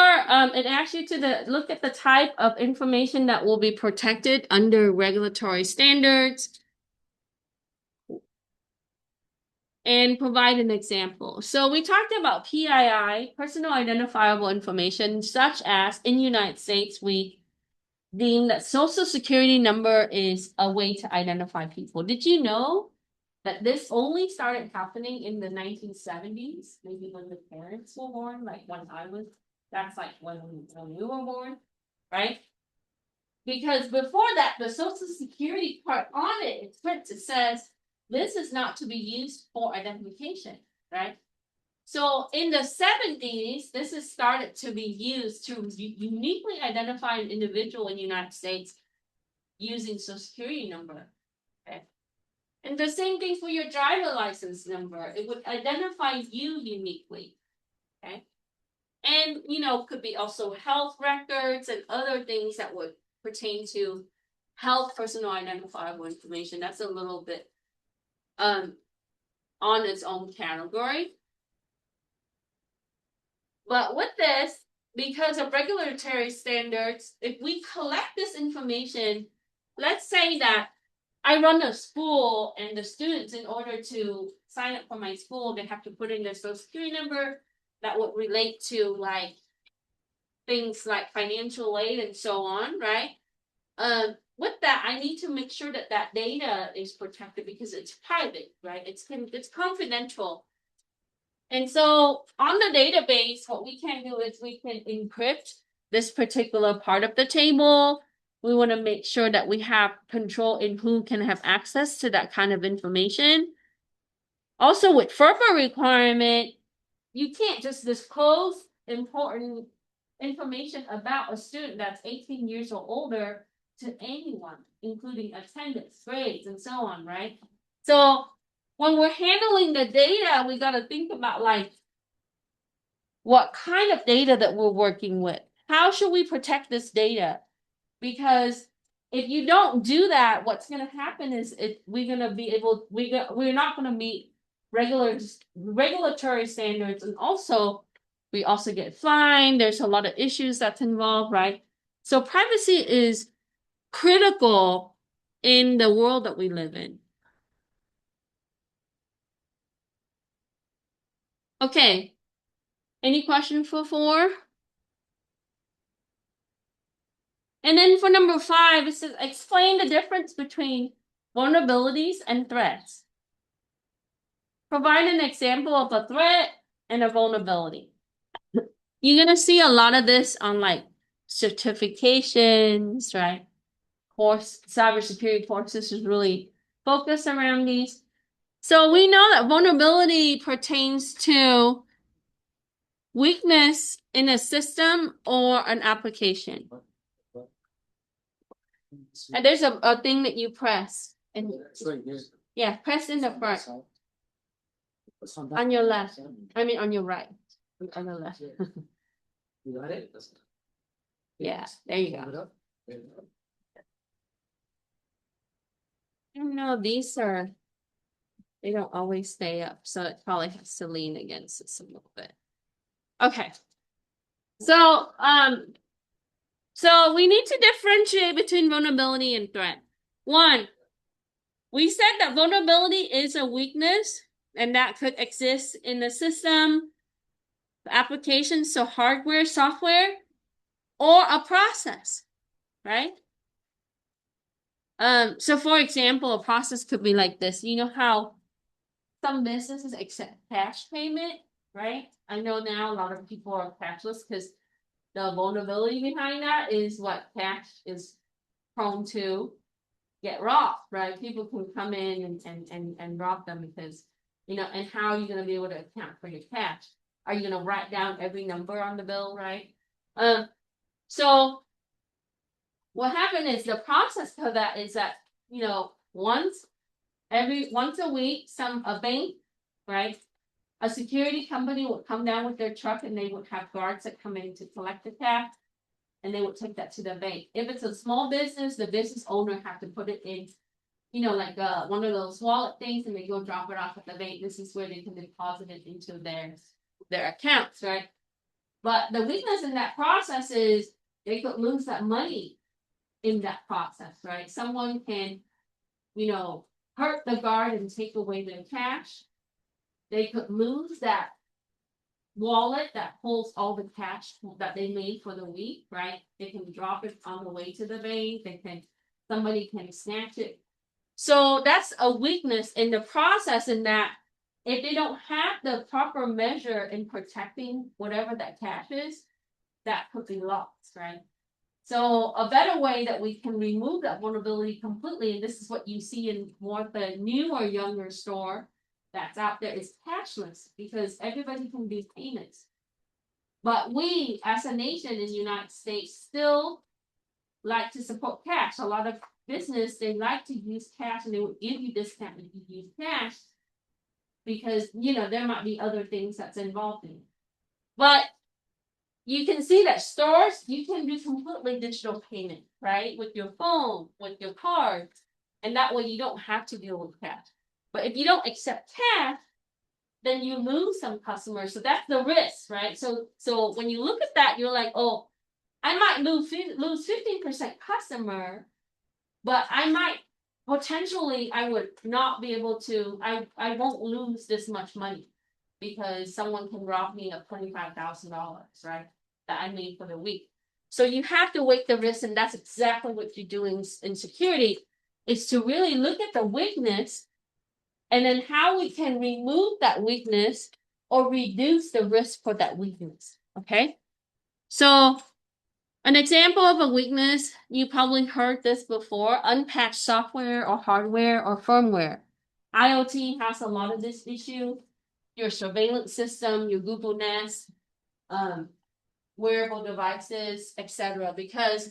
it asks you to look at the type of information that will be protected under regulatory standards and provide an example. So we talked about PII, personal identifiable information, such as in the United States, we deem that social security number is a way to identify people. Did you know that this only started happening in the 1970s, maybe when the parents were born, like that's like when we were born, right? Because before that, the social security part on it says this is not to be used for identification, right? So in the 70s, this has started to be used to uniquely identify an individual in the United States using social security number, okay? And the same thing for your driver license number. It would identify you uniquely, okay? And, could be also health records and other things that would pertain to health personal identifiable information. That's a little bit on its own category. But with this, because of regulatory standards, if we collect this information, let's say that I run a school and the students, in order to sign up for my school, they have to put in their social security number that would relate to like things like financial aid and so on, right? With that, I need to make sure that that data is protected because it's private, right? It's confidential. And so on the database, what we can do is we can encrypt this particular part of the table. We want to make sure that we have control in who can have access to that kind of information. Also with FERPA requirement, you can't just disclose important information about a student that's 18 years or older to anyone, including attendance, grades, and so on, right? So when we're handling the data, we got to think about like what kind of data that we're working with. How should we protect this data? Because if you don't do that, what's going to happen is we're going to be able we're not going to meet regulatory standards, and also we also get fined. There's a lot of issues that's involved, right? So privacy is critical in the world that we live in. Okay. Any question for 4? And then for number 5, it says explain the difference between vulnerabilities and threats. Provide an example of a threat and a vulnerability. You're going to see a lot of this on like certifications, right? Course, cybersecurity courses is really focused around these. So we know that vulnerability pertains to weakness in a system or an application. And there's a thing that you press. And yeah, press in the front. On your left. I mean on your right. On the left. You got it? Yeah, there you go. No, these are, they don't always stay up, so it probably has to lean against this a little bit. Okay. So we need to differentiate between vulnerability and threat. 1, we said that vulnerability is a weakness, and that could exist in the system, applications, so hardware, software, or a process, right? So for example, a process could be like this. You know how some businesses accept cash payment, right? I know now a lot of people are cashless because the vulnerability behind that is what cash is prone to get robbed, right? People can come in and rob them because, and how are you going to be able to account for your cash? Are you going to write down every number on the bill, right? So what happened is the process for that is that, once a week, a bank, right? A security company would come down with their truck and they would have guards that come in to collect the cash, and they would take that to the bank. If it's a small business, the business owner have to put it in, like one of those wallet things, and they go drop it off at the bank. This is where they can deposit it into their accounts, right? But the weakness in that process is they could lose that money in that process, right? Someone can, hurt the guard and take away their cash. They could lose that wallet that holds all the cash that they made for the week, right? They can drop it on the way to the bank. Somebody can snatch it. So that's a weakness in the process, in that if they don't have the proper measure in protecting whatever that cash is, that could be lost, right? So a better way that we can remove that vulnerability completely, and this is what you see in more of the newer, younger store that's out there, is cashless, because everybody can do payments. But we, as a nation in the United States, still like to support cash. A lot of business, they like to use cash, and they would give you discount if you use cash, because, there might be other things that's involved in it. But you can see that stores, you can do completely digital payment, right? With your phone, with your cards. And that way you don't have to deal with cash. But if you don't accept cash, then you lose some customers. So that's the risk, right? So when you look at that, you're like, oh, I might lose 15% customer, but I might potentially, I would not be able to, I won't lose this much money because someone can rob me of $25,000, right? That I made for the week. So you have to weigh the risk, and that's exactly what you're doing in security, is to really look at the weakness and then how we can remove that weakness or reduce the risk for that weakness. Okay. So an example of a weakness, you probably heard this before: unpatched software or hardware or firmware. IoT has a lot of this issue. Your surveillance system, your Google Nest, wearable devices, etc. Because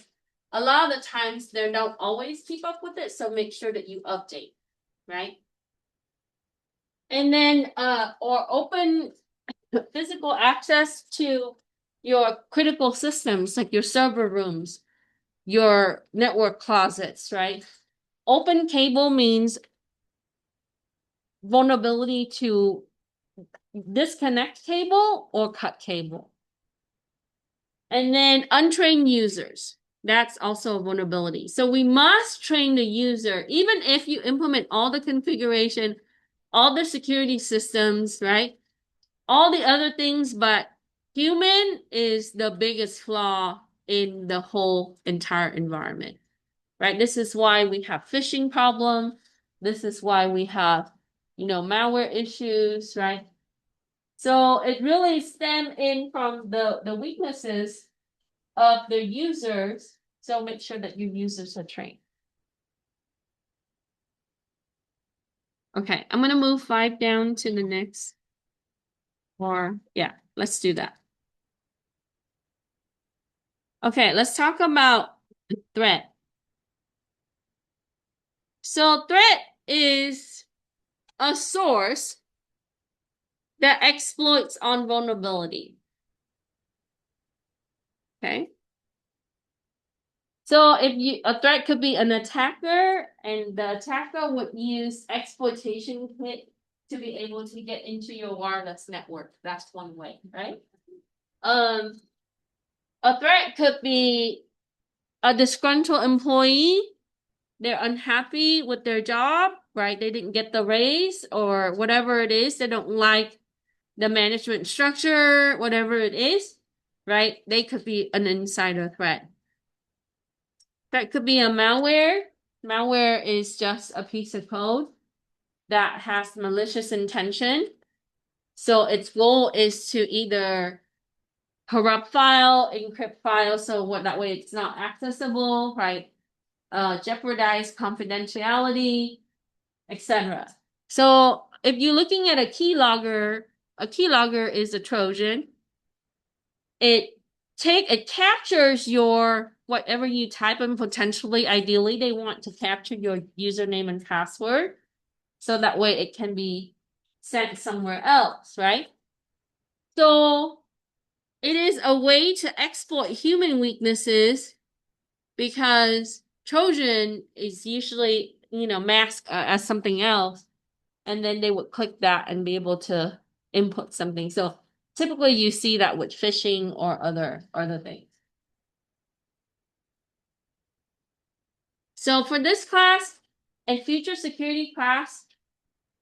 a lot of the times they don't always keep up with it, so make sure that you update, right? And then, or open physical access to your critical systems, like your server rooms, your network closets, right? Open cable means vulnerability to disconnect cable or cut cable. And then untrained users. That's also a vulnerability. So we must train the user, even if you implement all the configuration, all the security systems, right? All the other things, but human is the biggest flaw in the whole entire environment, right? This is why we have phishing problem. This is why we have, malware issues, right? So it really stem in from the weaknesses of the users. So make sure that your users are trained. Okay, I'm gonna move 5 down to the next. Or yeah, let's do that. Okay, let's talk about threat. So threat is a source that exploits on vulnerability. Okay. So if a threat could be an attacker, and the attacker would use exploitation kit to be able to get into your wireless network. That's one way, right? A threat could be a disgruntled employee. They're unhappy with their job, right? They didn't get the raise or whatever it is. They don't like the management structure, whatever it is, right? They could be an insider threat. That could be a malware. Malware is just a piece of code that has malicious intention. So its goal is to either corrupt file, encrypt file, so that way it's not accessible, right? Jeopardize confidentiality, etc. So if you're looking at a keylogger is a Trojan. It captures your whatever you type, and potentially, ideally, they want to capture your username and password, so that way it can be sent somewhere else, right? So it is a way to exploit human weaknesses, because Trojan is usually, masked as something else, and then they would click that and be able to input something. So typically you see that with phishing or other things. So for this class and future security class,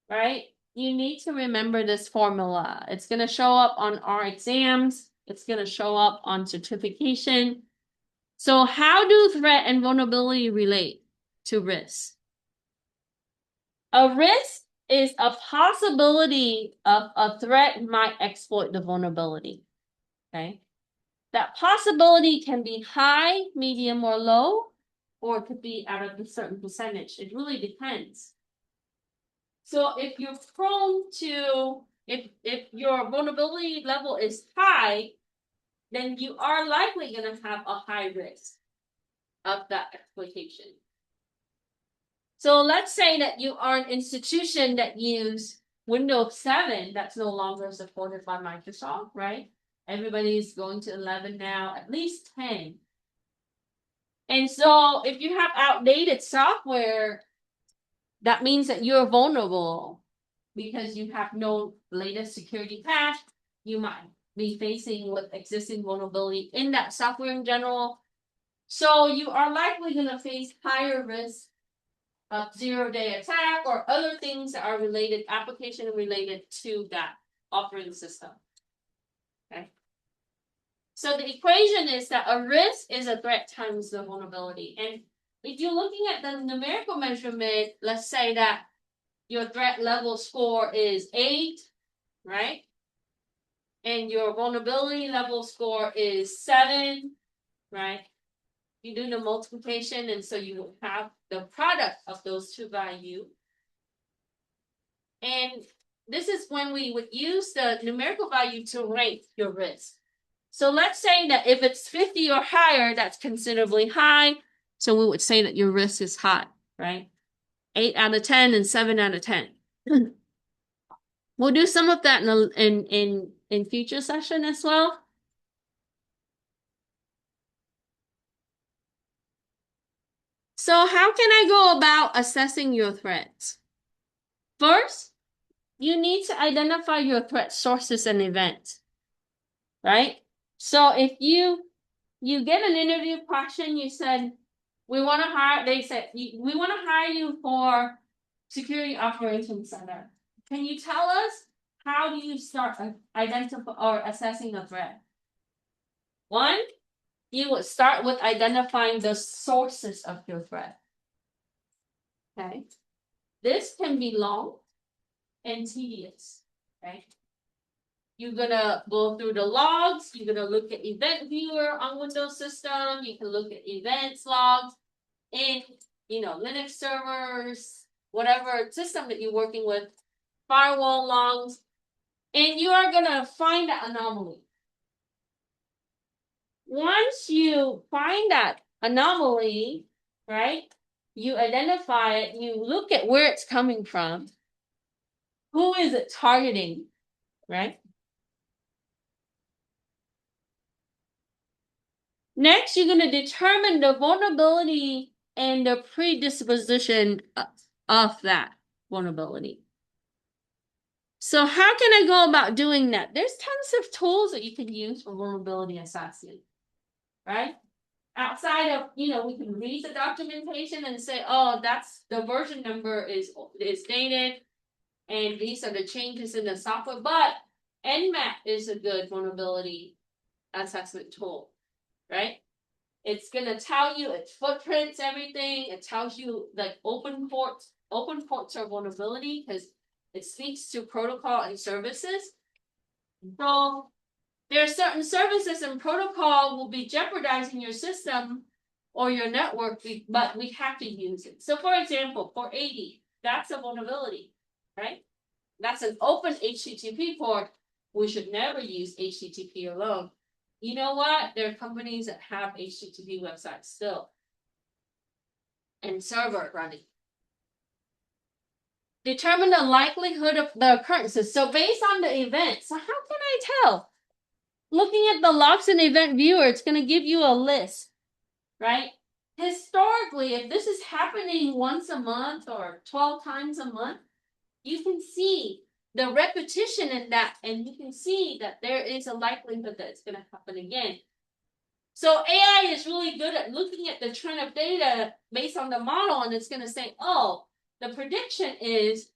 right, you need to remember this formula. It's going to show up on our exams. It's going to show up on certification. So how do threat and vulnerability relate to risk? A risk is a possibility of a threat might exploit the vulnerability. Okay. That possibility can be high, medium, or low, or it could be out of a certain percentage. It really depends. So if you're prone to, if your vulnerability level is high, then you are likely going to have a high risk of that exploitation. So let's say that you are an institution that use Windows 7 that's no longer supported by Microsoft, right? Everybody's going to 11 now, at least 10. And so if you have outdated software, that means that you're vulnerable because you have no latest security patch. You might be facing with existing vulnerability in that software in general. So you are likely going to face higher risk of zero-day attack or other things that are related, application related to that operating system. Okay. So the equation is that a risk is a threat times the vulnerability. And if you're looking at the numerical measurement, let's say that your threat level score is 8, right? And your vulnerability level score is 7, right? You do the multiplication, and so you will have the product of those two values. And this is when we would use the numerical value to rank your risk. So let's say that if it's 50 or higher, that's considerably high. So we would say that your risk is high, right? 8 out of 10 and 7 out of 10. We'll do some of that in future session as well. So how can I go about assessing your threats? First, you need to identify your threat sources and events, right? So if you get an interview question, you said, they said, we want to hire you for security operations center. Can you tell us how do you start identifying or assessing a threat? One, you would start with identifying the sources of your threat. Okay. This can be long and tedious, right? You're gonna go through the logs, you're gonna look at event viewer on Windows system, you can look at events logs in Linux servers, whatever system that you're working with, firewall logs, and you are gonna find that anomaly. Once you find that anomaly, right, you identify it, you look at where it's coming from, who is it targeting, right? Next, you're going to determine the vulnerability and the predisposition of that vulnerability. So how can I go about doing that? There's tons of tools that you can use for vulnerability assessment, right? Outside of, we can read the documentation and say, oh, that's the version number is dated, and these are the changes in the software. But Nmap is a good vulnerability assessment tool, right? It's gonna tell you its footprints, everything. It tells you like open ports. Open ports are vulnerability because it speaks to protocol and services. So there are certain services and protocol will be jeopardizing your system or your network, but we have to use it. So for example, for 80, that's a vulnerability, right? That's an open HTTP port. We should never use HTTP alone. You know what? There are companies that have HTTP websites still and server running. Determine the likelihood of the occurrences. So based on the event, so how can I tell? Looking at the logs and event viewer, it's going to give you a list, right? Historically, if this is happening once a month or 12 times a month, you can see the repetition in that, and you can see that there is a likelihood that it's going to happen again. So AI is really good at looking at the trend of data based on the model, and it's going to say, oh, the prediction is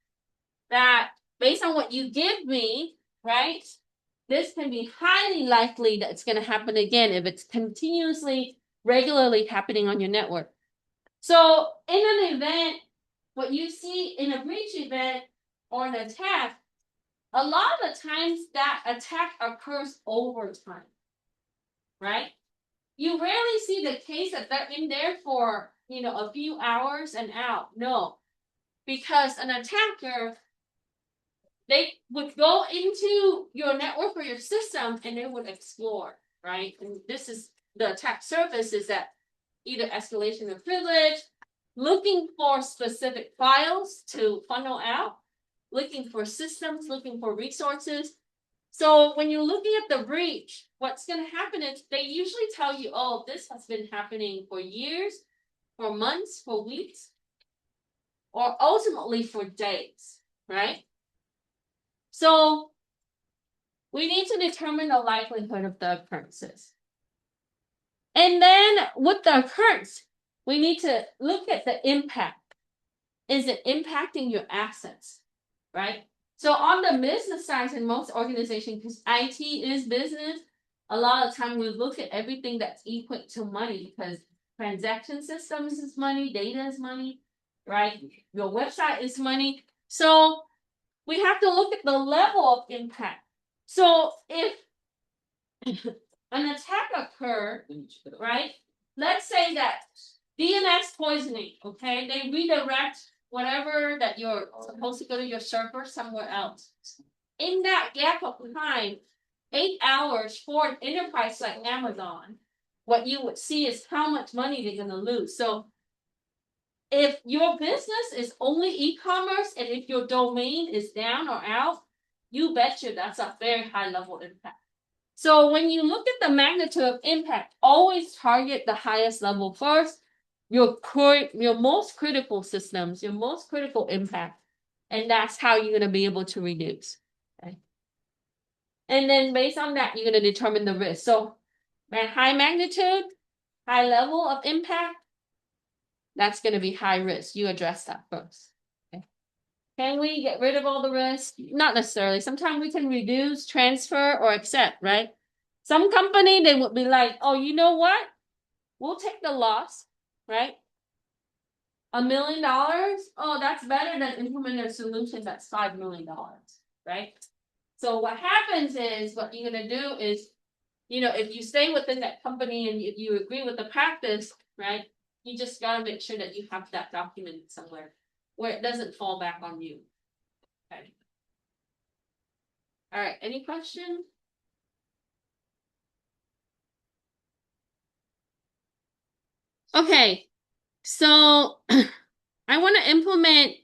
that based on what you give me, right, this can be highly likely that it's going to happen again if it's continuously, regularly happening on your network. So in an event, what you see in a breach event or an attack, a lot of the times that attack occurs over time, right? You rarely see the case that they're in there for, a few hours and out. No, because an attacker, they would go into your network or your system and they would explore, right? And this is the attack surface is that either escalation of privilege, looking for specific files to funnel out, looking for systems, looking for resources. So when you're looking at the breach, what's going to happen is they usually tell you, oh, this has been happening for years, for months, for weeks, or ultimately for days, right? So we need to determine the likelihood of the occurrences. And then with the occurrence, we need to look at the impact. Is it impacting your assets, right? So on the business side, in most organizations, because IT is business, a lot of time we look at everything that's equal to money because transaction systems is money, data is money, right? Your website is money. So we have to look at the level of impact. So if an attack occurred, right? Let's say that DNS poisoning, okay? They redirect whatever that you're supposed to go to your server somewhere else. In that gap of time, 8 hours for an enterprise like Amazon, what you would see is how much money they're going to lose. So if your business is only e-commerce and if your domain is down or out, you betcha that's a very high level impact. So when you look at the magnitude of impact, always target the highest level first, your most critical systems, your most critical impact. And that's how you're going to be able to reduce. Okay. And then based on that, you're going to determine the risk. So at high magnitude, high level of impact, that's going to be high risk. You address that first. Okay. Can we get rid of all the risk? Not necessarily. Sometimes we can reduce, transfer, or accept, right? Some company, they would be like, oh, you know what? We'll take the loss, right? $1 million. Oh, that's better than implementing a solution that's $5 million, right? So what happens is what you're going to do is, if you stay within that company and you agree with the practice, right? You just got to make sure that you have that documented somewhere where it doesn't fall back on you. Okay. All right. Any questions? Okay. So I want to implement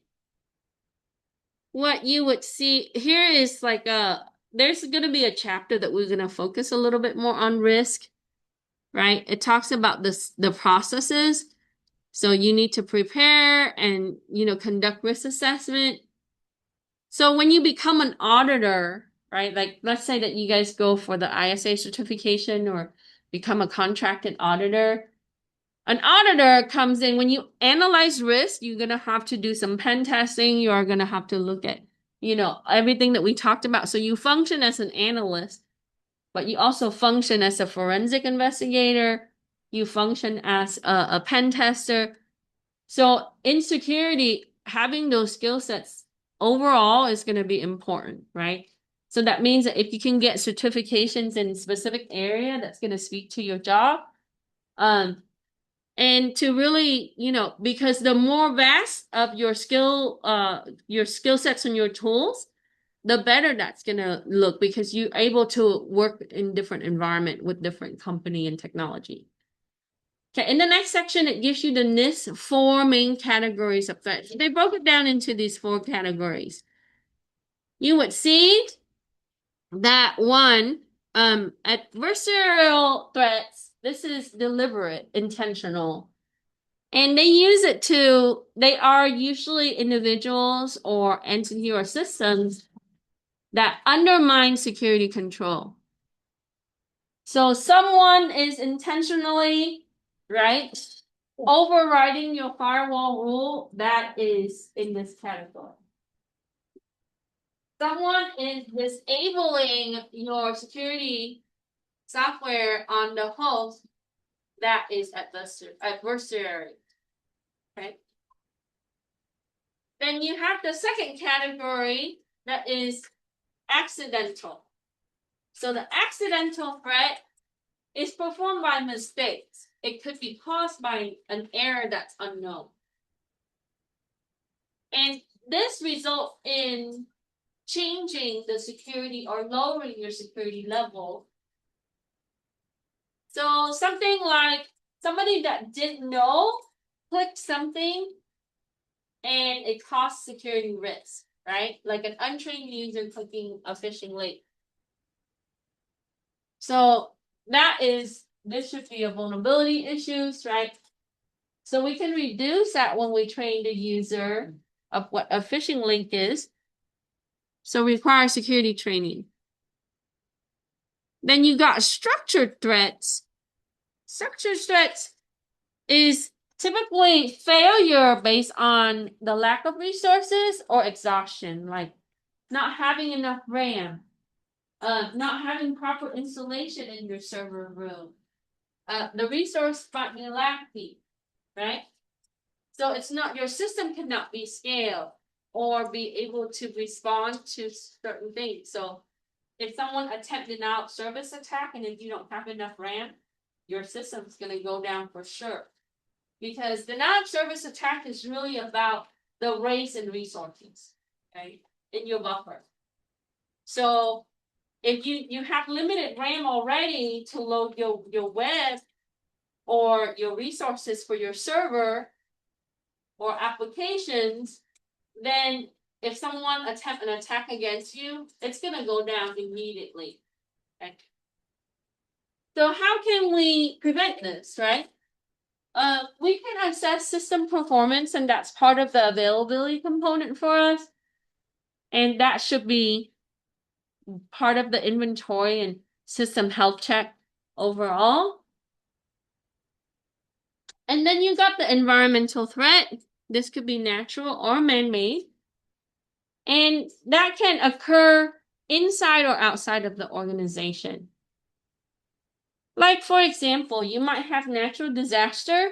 what you would see here is like there's going to be a chapter that we're going to focus a little bit more on risk, right? It talks about the processes. So you need to prepare and, conduct risk assessment. So when you become an auditor, right? Like let's say that you guys go for the ISA certification or become a contracted auditor. An auditor comes in when you analyze risk, you're going to have to do some pen testing. You are going to have to look at, everything that we talked about. So you function as an analyst, but you also function as a forensic investigator. You function as a pen tester. So in security, having those skill sets overall is going to be important, right? So that means that if you can get certifications in a specific area, that's going to speak to your job. And to really, because the more vast of your skill sets and your tools, the better that's gonna look because you're able to work in different environment with different company and technology. Okay, in the next section, it gives you the NIST 4 main categories of threats. They broke it down into these 4 categories. You would see that one, adversarial threats, this is deliberate, intentional. And they are usually individuals or entity or systems that undermine security control. So someone is intentionally, right, overriding your firewall rule, that is in this category. Someone is disabling your security software on the host, that is adversary. Okay. Then you have the second category that is accidental. So the accidental threat is performed by mistakes. It could be caused by an error that's unknown. And this results in changing the security or lowering your security level. So something like somebody that didn't know clicked something and it caused security risk, right? Like an untrained user clicking a phishing link. So this should be a vulnerability issues, right? So we can reduce that when we train the user of what a phishing link is. So require security training. Then you got structured threats. Structured threats is typically failure based on the lack of resources or exhaustion, like not having enough RAM, not having proper installation in your server room, the resource might be lacking, right? So it's not, your system cannot be scaled or be able to respond to certain things. So if someone attempted an out service attack and if you don't have enough RAM, your system's going to go down for sure. Because the non-service attack is really about the race and resources, okay, in your buffer. So if you have limited RAM already to load your web or your resources for your server or applications, then if someone attempt an attack against you, it's gonna go down immediately. Okay. So how can we prevent this, right? We can assess system performance, and that's part of the availability component for us. And that should be part of the inventory and system health check overall. And then you got the environmental threat. This could be natural or man-made. And that can occur inside or outside of the organization. Like, for example, you might have natural disaster,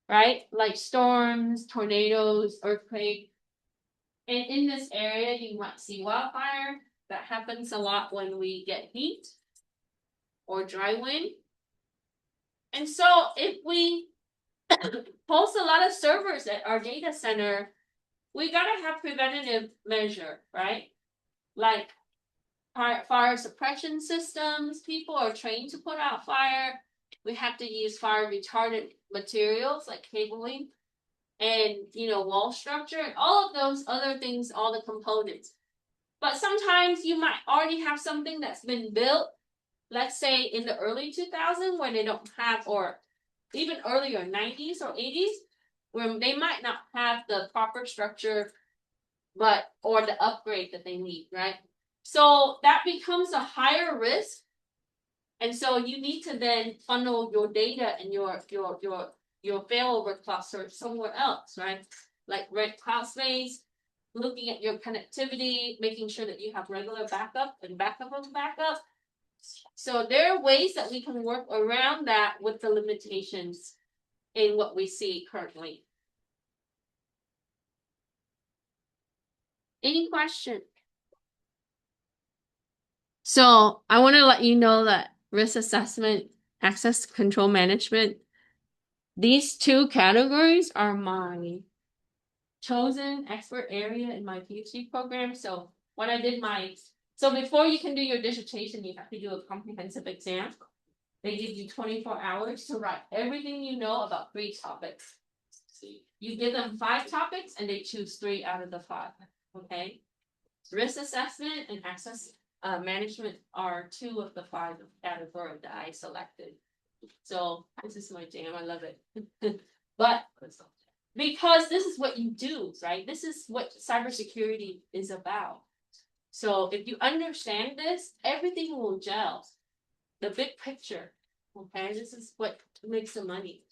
right? Like storms, tornadoes, earthquake. And in this area, you might see wildfire. That happens a lot when we get heat or dry wind. And so if we host a lot of servers at our data center, we gotta have preventative measure, right? Like fire suppression systems. People are trained to put out fire. We have to use fire retardant materials like cabling and wall structure and all of those other things, all the components. But sometimes you might already have something that's been built, let's say in the early 2000s when they don't have, or even earlier 90s or 80s, where they might not have the proper structure or the upgrade that they need, right? So that becomes a higher risk. And so you need to then funnel your data and your failover cluster somewhere else, right? Like rent cloud space, looking at your connectivity, making sure that you have regular backup and backup of backup. So there are ways that we can work around that with the limitations in what we see currently. Any question? So I want to let you know that risk assessment, access control management, these two categories are my chosen expert area in my PhD program. So when I did so before you can do your dissertation, you have to do a comprehensive exam. They give you 24 hours to write everything you know about 3 topics. You give them 5 topics and they choose 3 out of the 5. Okay. Risk assessment and access management are 2 of the 5 categories that I selected. So this is my jam. I love it. But because this is what you do, right? This is what cybersecurity is about. So if you understand this, everything will gel. The big picture. Okay, this is what makes the money.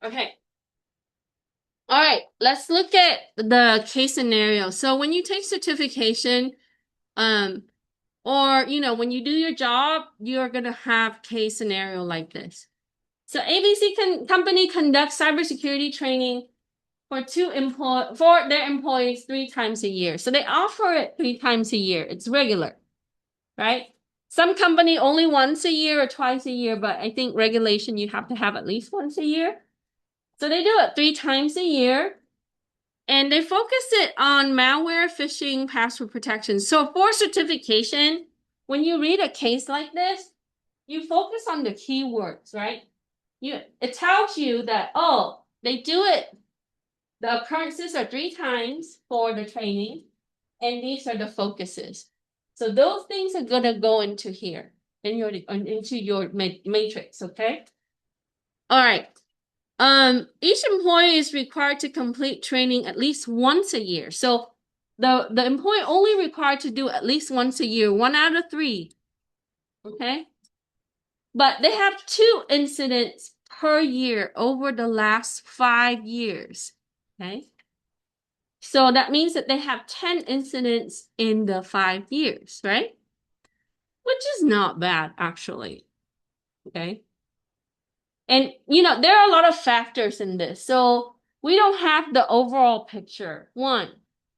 Okay. All right, let's look at the case scenario. So when you take certification, or when you do your job, you're gonna have case scenario like this. So ABC company conducts cybersecurity training for their employees 3 times a year. So they offer it 3 times a year. It's regular, right? Some company only once a year or twice a year, but I think regulation you have to have at least once a year. So they do it 3 times a year. And they focus it on malware, phishing, password protection. So for certification, when you read a case like this, you focus on the keywords, right? It tells you that, they do it. The occurrences are 3 times for the training, and these are the focuses. So those things are gonna go into here, into your matrix, okay? All right. Each employee is required to complete training at least once a year. So the employee only required to do at least once a year, 1 out of 3. Okay? But they have 2 incidents per year over the last 5 years. Okay? So that means that they have 10 incidents in the 5 years, right? Which is not bad, actually. Okay? And, there are a lot of factors in this. So we don't have the overall picture. 1,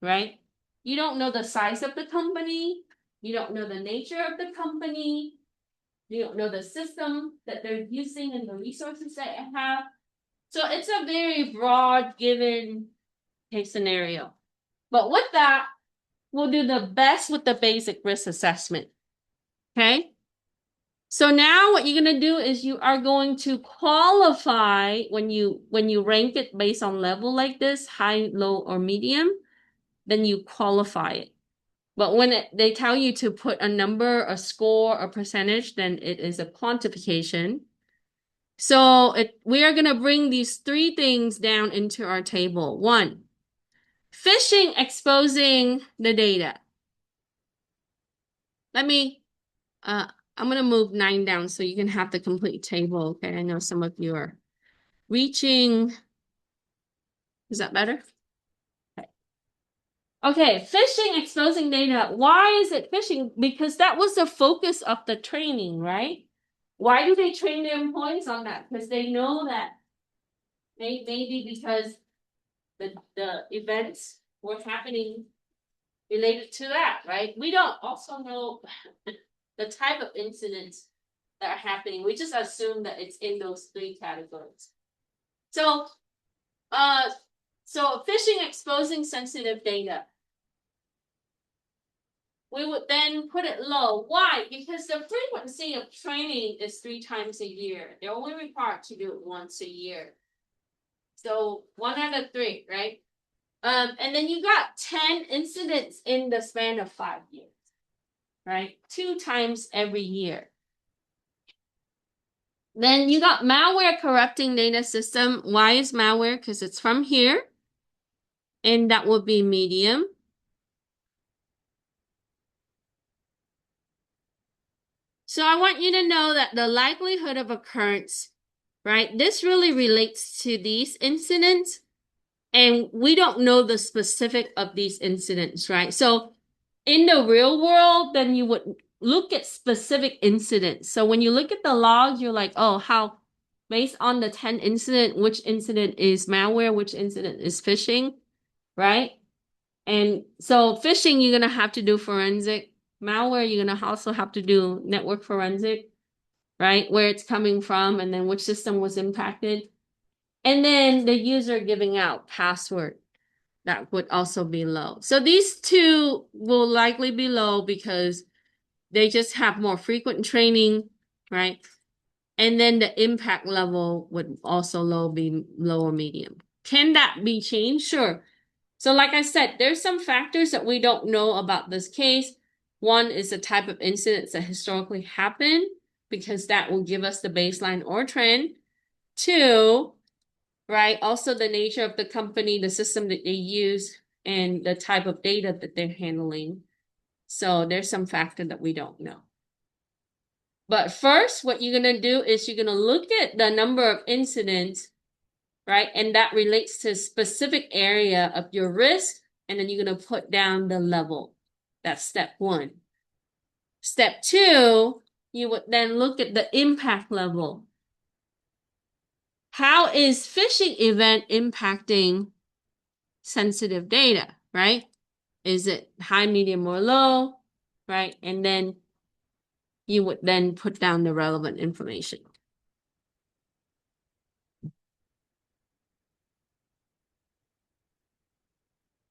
right? You don't know the size of the company. You don't know the nature of the company. You don't know the system that they're using and the resources that they have. So it's a very broad given case scenario. But with that, we'll do the best with the basic risk assessment. Okay? So now what you're going to do is you are going to qualify when you rank it based on level like this, high, low, or medium. then you qualify it. But when they tell you to put a number, a score, a percentage, then it is a quantification. So we are going to bring these three things down into our table. One, phishing exposing the data. I'm going to move 9 down so you can have the complete table. Okay, I know some of you are reaching. Is that better? Okay, phishing exposing data. Why is it phishing? Because that was the focus of the training, right? Why do they train their employees on that? Because they know that maybe because the events were happening related to that, right? We don't also know the type of incidents that are happening. We just assume that it's in those three categories. So phishing exposing sensitive data. We would then put it low. Why? Because the frequency of training is 3 times a year. They're only required to do it once a year. So 1 out of 3, right? And then you got 10 incidents in the span of 5 years, right? 2 times every year. Then you got malware corrupting data system. Why is malware? Because it's from here. And that would be medium. So I want you to know that the likelihood of occurrence, right? This really relates to these incidents. And we don't know the specific of these incidents, right? So in the real world, then you would look at specific incidents. So when you look at the logs, you're like, oh, how, based on the 10 incident, which incident is malware, which incident is phishing, right? And so phishing, you're going to have to do forensic. Malware, you're going to also have to do network forensic, right? Where it's coming from and then which system was impacted. And then the user giving out password. That would also be low. So these two will likely be low because they just have more frequent training, right? And then the impact level would also be low or medium. Can that be changed? Sure. So like I said, there's some factors that we don't know about this case. One is the type of incidents that historically happen, because that will give us the baseline or trend. 2, right? Also the nature of the company, the system that they use, and the type of data that they're handling. So there's some factor that we don't know. But first, what you're going to do is you're going to look at the number of incidents, right? And that relates to a specific area of your risk. And then you're going to put down the level. That's step 1. Step 2, you would then look at the impact level. How is phishing event impacting sensitive data, right? Is it high, medium, or low, right? And then you would then put down the relevant information.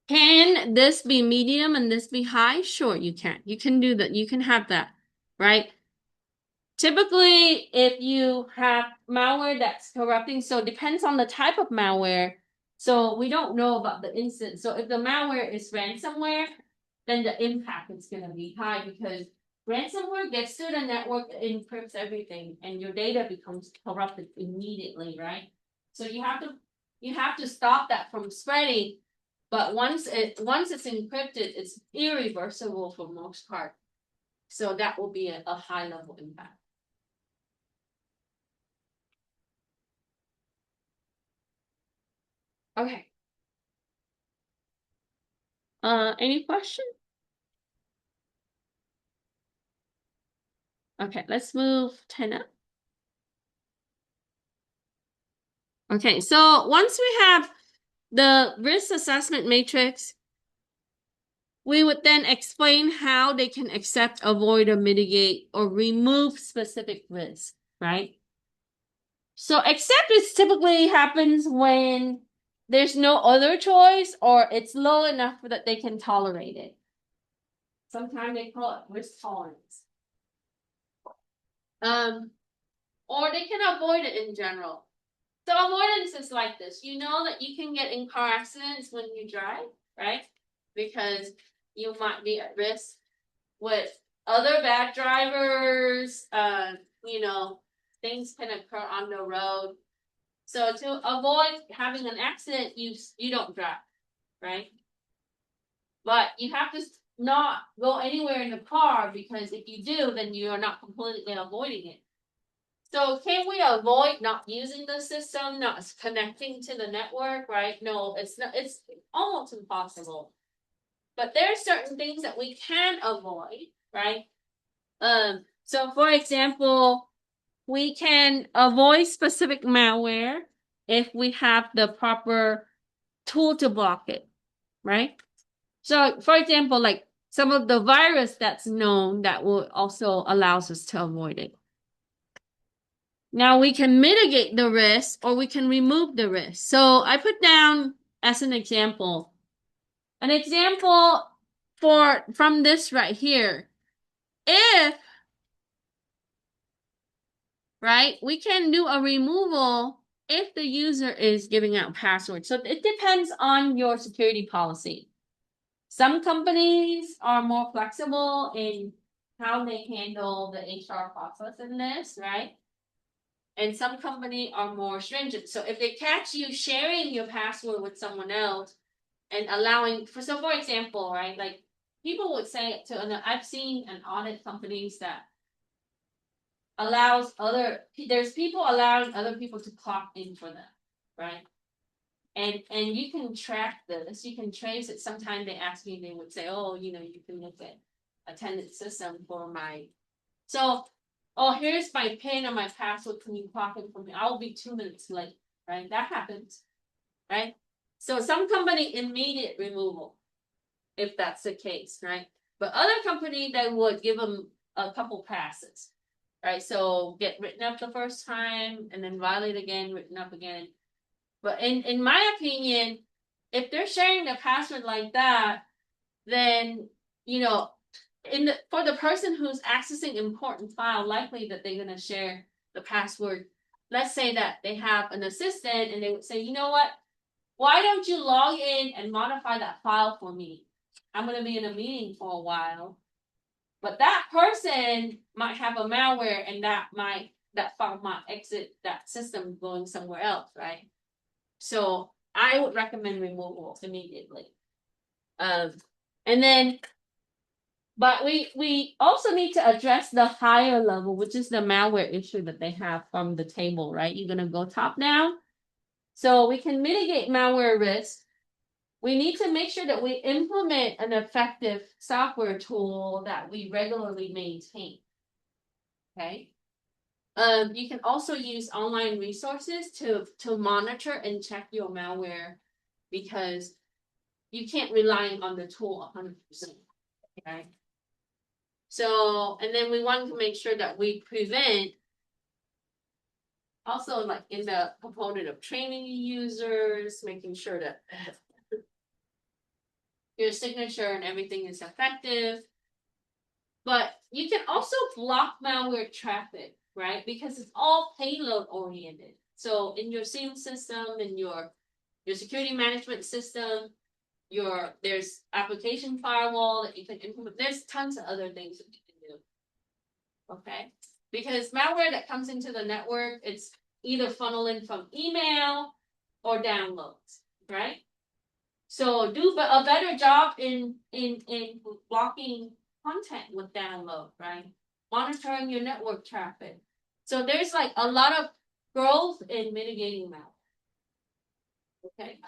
Can this be medium and this be high? Sure, you can. You can do that. You can have that, right? Typically, if you have malware that's corrupting, so it depends on the type of malware. So we don't know about the instance. So if the malware is ransomware, then the impact is going to be high because ransomware gets to the network, encrypts everything, and your data becomes corrupted immediately, right? So you have to stop that from spreading. But once it's encrypted, it's irreversible for most part. So that will be a high level impact. Okay. Any question? Okay, let's move 10 up. Okay, so once we have the risk assessment matrix, we would then explain how they can accept, avoid, or mitigate, or remove specific risks, right? So acceptance typically happens when there's no other choice or it's low enough that they can tolerate it. Sometimes they call it risk tolerance. Or they can avoid it in general. So avoidance is like this. You know that you can get in car accidents when you drive, right? because you might be at risk with other bad drivers. Things can occur on the road. So to avoid having an accident, you don't drive, right? But you have to not go anywhere in the car, because if you do, then you are not completely avoiding it. So can we avoid not using the system, not connecting to the network, right? No, it's not. It's almost impossible. But there are certain things that we can avoid, right? So for example, we can avoid specific malware if we have the proper tool to block it, right? So for example, like some of the virus that's known that will also allows us to avoid it. Now we can mitigate the risk or we can remove the risk. So I put down as an example from this right here. If, right, we can do a removal if the user is giving out passwords. So it depends on your security policy. Some companies are more flexible in how they handle the HR process in this, right? And some companies are more stringent. So if they catch you sharing your password with someone else and allowing, for example, right, like people would say I've seen an audit companies that there's people allowing other people to clock in for them, right? And you can track this, you can trace it. Sometimes they ask me, they would say, oh, you can look at attendance system for here's my PIN or my password, can you clock in for me? I'll be 2 minutes late, right? That happens, right? So some company immediate removal, if that's the case, right? But other company, they would give them a couple passes, right? So get written up the first time and then violate again, written up again. But in my opinion, if they're sharing the password like that, then for the person who's accessing important file, likely that they're gonna share the password. Let's say that they have an assistant and they would say, you know what? Why don't you log in and modify that file for me? I'm gonna be in a meeting for a while. But that person might have a malware and that file might exit that system going somewhere else, right? So I would recommend removal immediately. And then, but we also need to address the higher level, which is the malware issue that they have from the table, right? You're gonna go top down. So we can mitigate malware risk. We need to make sure that we implement an effective software tool that we regularly maintain. Okay. You can also use online resources to monitor and check your malware, because you can't rely on the tool 100%. Okay. So, and then we want to make sure that we prevent, also like in the component of training users, making sure that your signature and everything is effective. But you can also block malware traffic, right? Because it's all payload oriented. So in your SIEM system, in your security management system, there's application firewall that you can implement. There's tons of other things that you can do. Okay? Because malware that comes into the network, it's either funneling from email or downloads, right? So do a better job in blocking content with download, right? Monitoring your network traffic. So there's like a lot of growth in mitigating malware. Okay.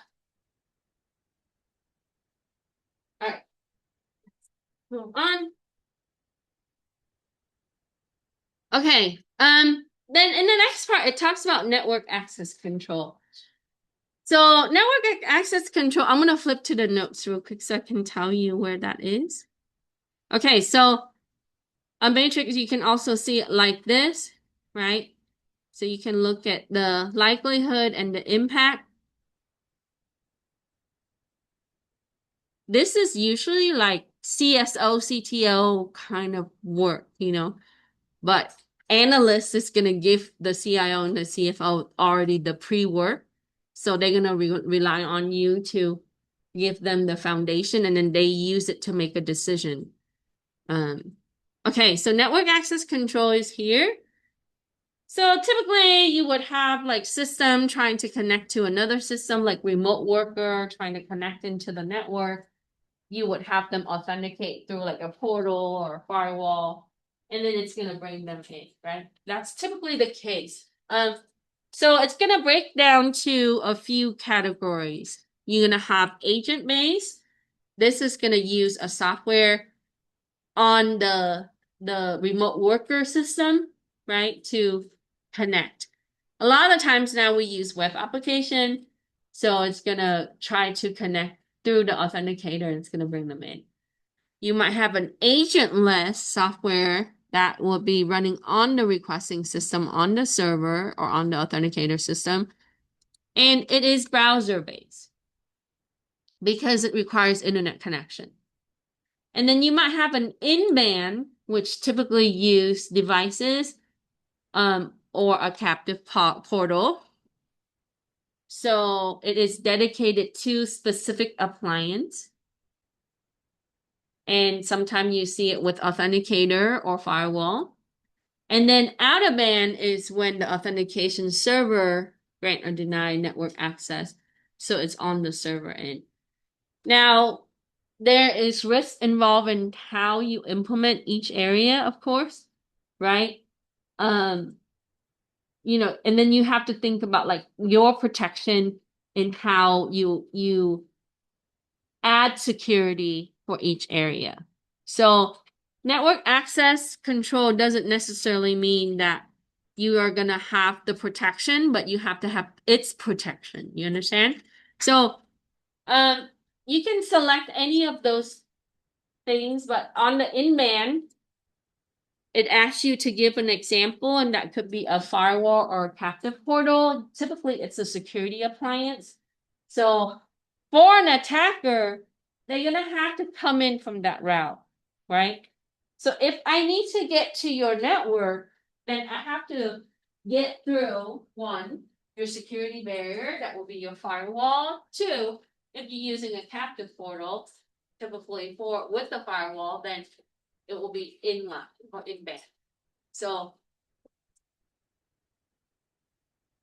All right. Move on. Okay. Then in the next part, it talks about network access control. So network access control, I'm gonna flip to the notes real quick so I can tell you where that is. Okay, so a matrix, you can also see it like this, right? So you can look at the likelihood and the impact. This is usually like CSO, CTO kind of work, but analyst is going to give the CIO and the CFO already the pre-work. So they're going to rely on you to give them the foundation, and then they use it to make a decision. Okay, so network access control is here. So typically you would have like system trying to connect to another system, like remote worker trying to connect into the network. You would have them authenticate through like a portal or a firewall, and then it's gonna bring them in, right? That's typically the case. So it's gonna break down to a few categories. You're gonna have agent based. This is gonna use a software on the remote worker system, right, to connect. A lot of times now we use web application, so it's gonna try to connect through the authenticator and it's gonna bring them in. You might have an agentless software that will be running on the requesting system on the server or on the authenticator system, and it is browser based because it requires internet connection. And then you might have an in-band, which typically use devices or a captive portal. So it is dedicated to specific appliance. And sometimes you see it with authenticator or firewall. And then out of band is when the authentication server grant or deny network access. So it's on the server end. Now, there is risk involved in how you implement each area, of course, right? Um, and then you have to think about like your protection and how you add security for each area. So network access control doesn't necessarily mean that you are gonna have the protection, but you have to have its protection. You understand? So um you can select any of those things, but on the in-band, it asks you to give an example, and that could be a firewall or a captive portal. Typically, it's a security appliance. So for an attacker, they're gonna have to come in from that route, right? So if I need to get to your network, then I have to get through one, your security barrier, that will be your firewall. Two, if you're using a captive portal, typically with the firewall, then it will be inline or in-band. So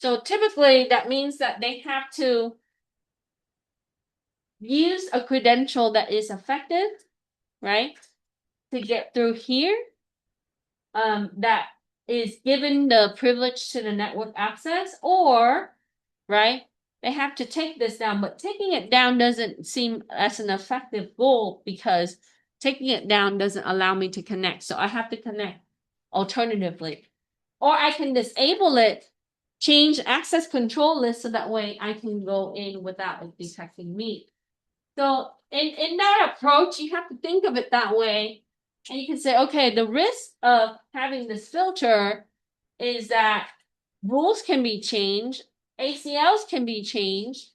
typically that means that they have to use a credential that is effective, right? To get through here, that is given the privilege to the network access, or, right, they have to take this down, but taking it down doesn't seem as an effective goal because taking it down doesn't allow me to connect. So I have to connect alternatively. Or I can disable it, change access control list so that way I can go in without it detecting me. So in that approach, you have to think of it that way. And you can say, okay, the risk of having this filter is that rules can be changed, ACLs can be changed,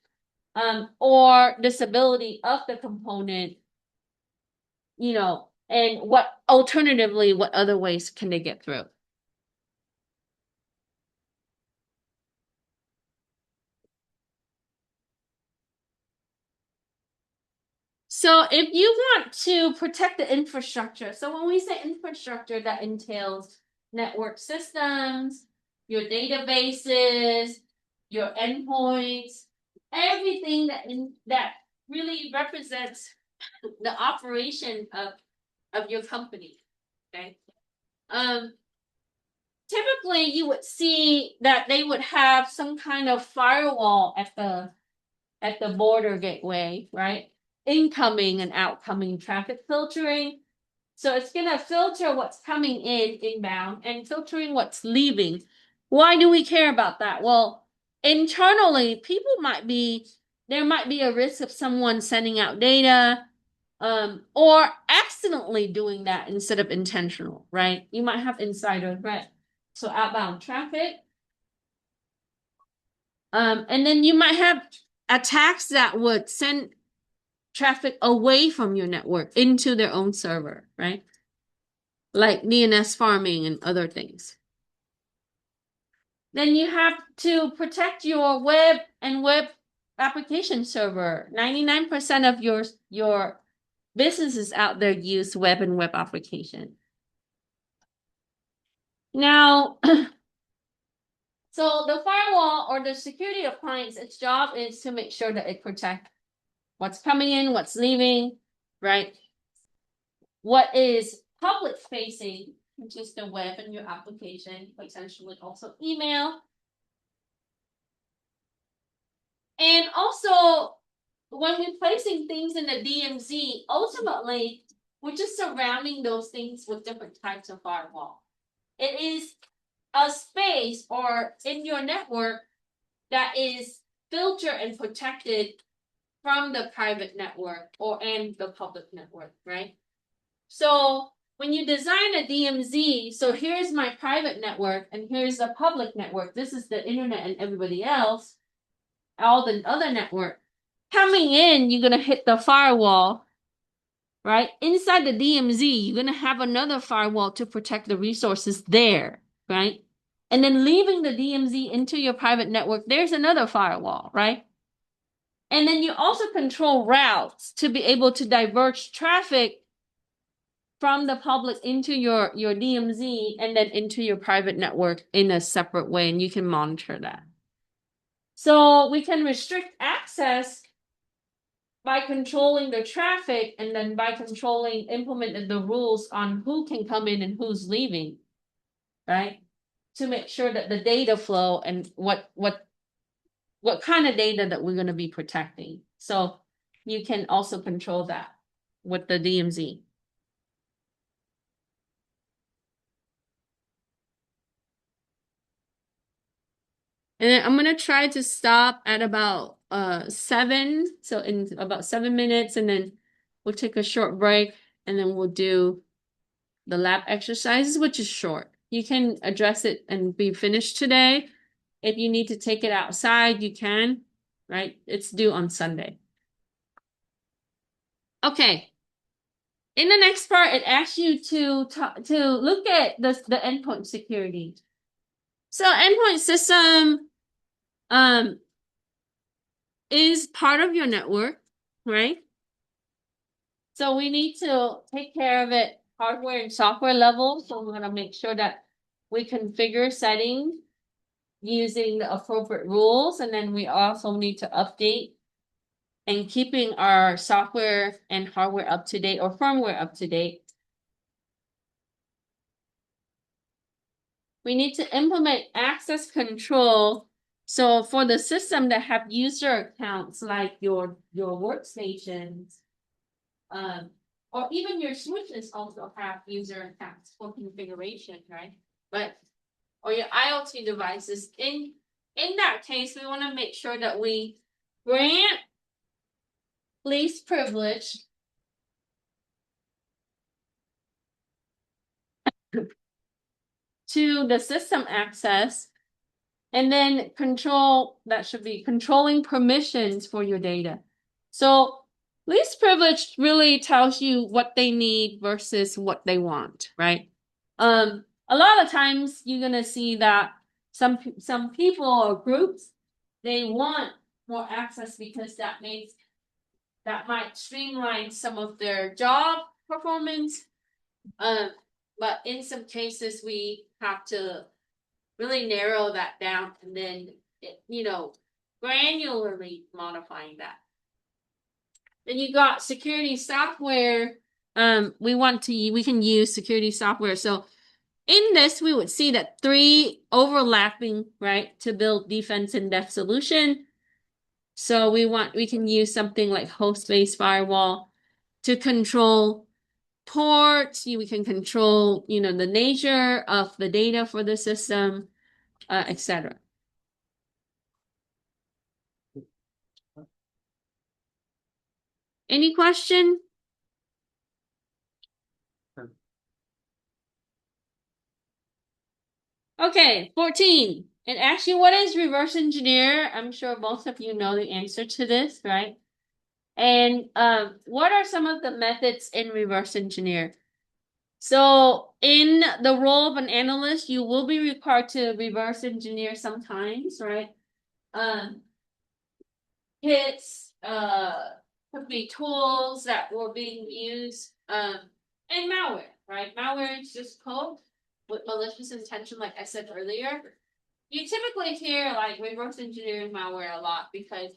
or disability of the component, and what other ways can they get through? So if you want to protect the infrastructure, so when we say infrastructure, that entails network systems, your databases, your endpoints, everything that really represents the operation of your company. Okay. Um, Typically you would see that they would have some kind of firewall at the border gateway, right? Incoming and outgoing traffic filtering. So it's going to filter what's coming in inbound and filtering what's leaving. Why do we care about that? Well, internally, there might be a risk of someone sending out data, or accidentally doing that instead of intentional, right? You might have insider threat. So outbound traffic. And then you might have attacks that would send traffic away from your network into their own server, right? Like DNS farming and other things. Then you have to protect your web and web application server. 99% of your businesses out there use web and web application. Now, so the firewall or the security appliance, its job is to make sure that it protects what's coming in, what's leaving, right? What is public facing, which is the web and your application, potentially also email. And also, when we're placing things in the DMZ, ultimately, we're just surrounding those things with different types of firewall. It is a space or in your network that is filtered and protected from the private network and the public network, right? So when you design a DMZ, so here's my private network and here's the public network. This is the internet and everybody else, all the other network. Coming in, you're going to hit the firewall, right? Inside the DMZ, you're going to have another firewall to protect the resources there, right? And then leaving the DMZ into your private network, there's another firewall, right? And then you also control routes to be able to diverge traffic from the public into your DMZ and then into your private network in a separate way, and you can monitor that. So we can restrict access by controlling the traffic and then by implementing the rules on who can come in and who's leaving, right? To make sure that the data flow and what kind of data that we're going to be protecting. So you can also control that with the DMZ. And then I'm gonna try to stop at about 7, so in about 7 minutes, and then we'll take a short break, and then we'll do the lab exercises, which is short. You can address it and be finished today. If you need to take it outside, you can, right? It's due on Sunday. Okay. In the next part, it asks you to look at the endpoint security. So endpoint system is part of your network, right? So we need to take care of it hardware and software level. So we're going to make sure that we configure settings using the appropriate rules. And then we also need to update and keeping our software and hardware up to date or firmware up to date. We need to implement access control. So for the system that have user accounts like your workstations, or even your switches also have user accounts for configuration, right? But or your IoT devices. In that case, we want to make sure that we grant least privilege to the system access, and then that should be controlling permissions for your data. So least privilege really tells you what they need versus what they want, right? A lot of times you're gonna see that some people or groups, they want more access because that might streamline some of their job performance. But in some cases we have to really narrow that down and then granularly modifying that. Then you got security software. We can use security software. So in this, we would see that 3 overlapping, right, to build defense in depth solution. So we can use something like host-based firewall to control ports. We can control, the nature of the data for the system, etc. Any question? Okay, 14. And actually, what is reverse engineer? I'm sure most of you know the answer to this, right? And what are some of the methods in reverse engineer? So in the role of an analyst, you will be required to reverse engineer sometimes, right? kits, could be tools that were being used, and malware, right? Malware is just code with malicious intention, like I said earlier. You typically hear like reverse engineering malware a lot because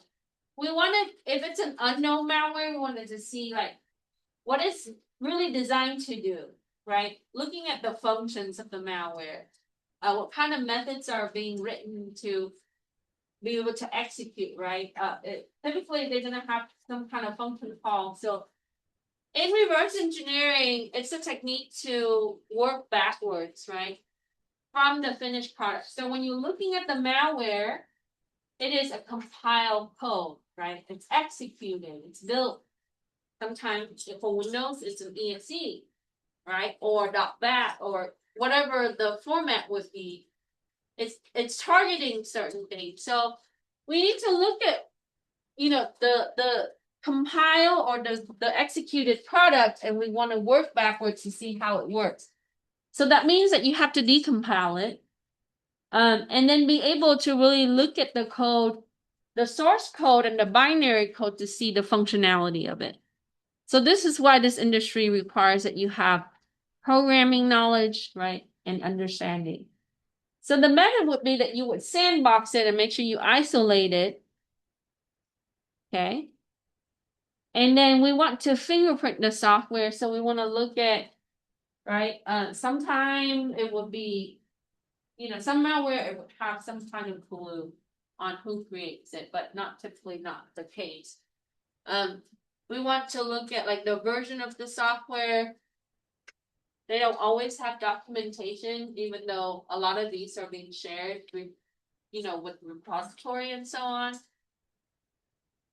we wanted, if it's an unknown malware, we wanted to see like what it's really designed to do, right? Looking at the functions of the malware, what kind of methods are being written to be able to execute, right? Typically, they're going to have some kind of function call. So in reverse engineering, it's a technique to work backwards, right? From the finished product. So when you're looking at the malware, it is a compiled code, right? It's executed, it's built. Sometimes for Windows, it's an exe, right? Or .bat or whatever the format would be. It's targeting certain things. So we need to look at, the compile or the executed product, and we want to work backwards to see how it works. So that means that you have to decompile it, and then be able to really look at the code, the source code and the binary code to see the functionality of it. So this is why this industry requires that you have programming knowledge, right, and understanding. So the method would be that you would sandbox it and make sure you isolate it. Okay. And then we want to fingerprint the software. So we want to look at, right, sometime it would be, some malware, it would have some kind of clue on who creates it, but typically not the case. We want to look at like the version of the software. They don't always have documentation, even though a lot of these are being shared with, with the repository and so on.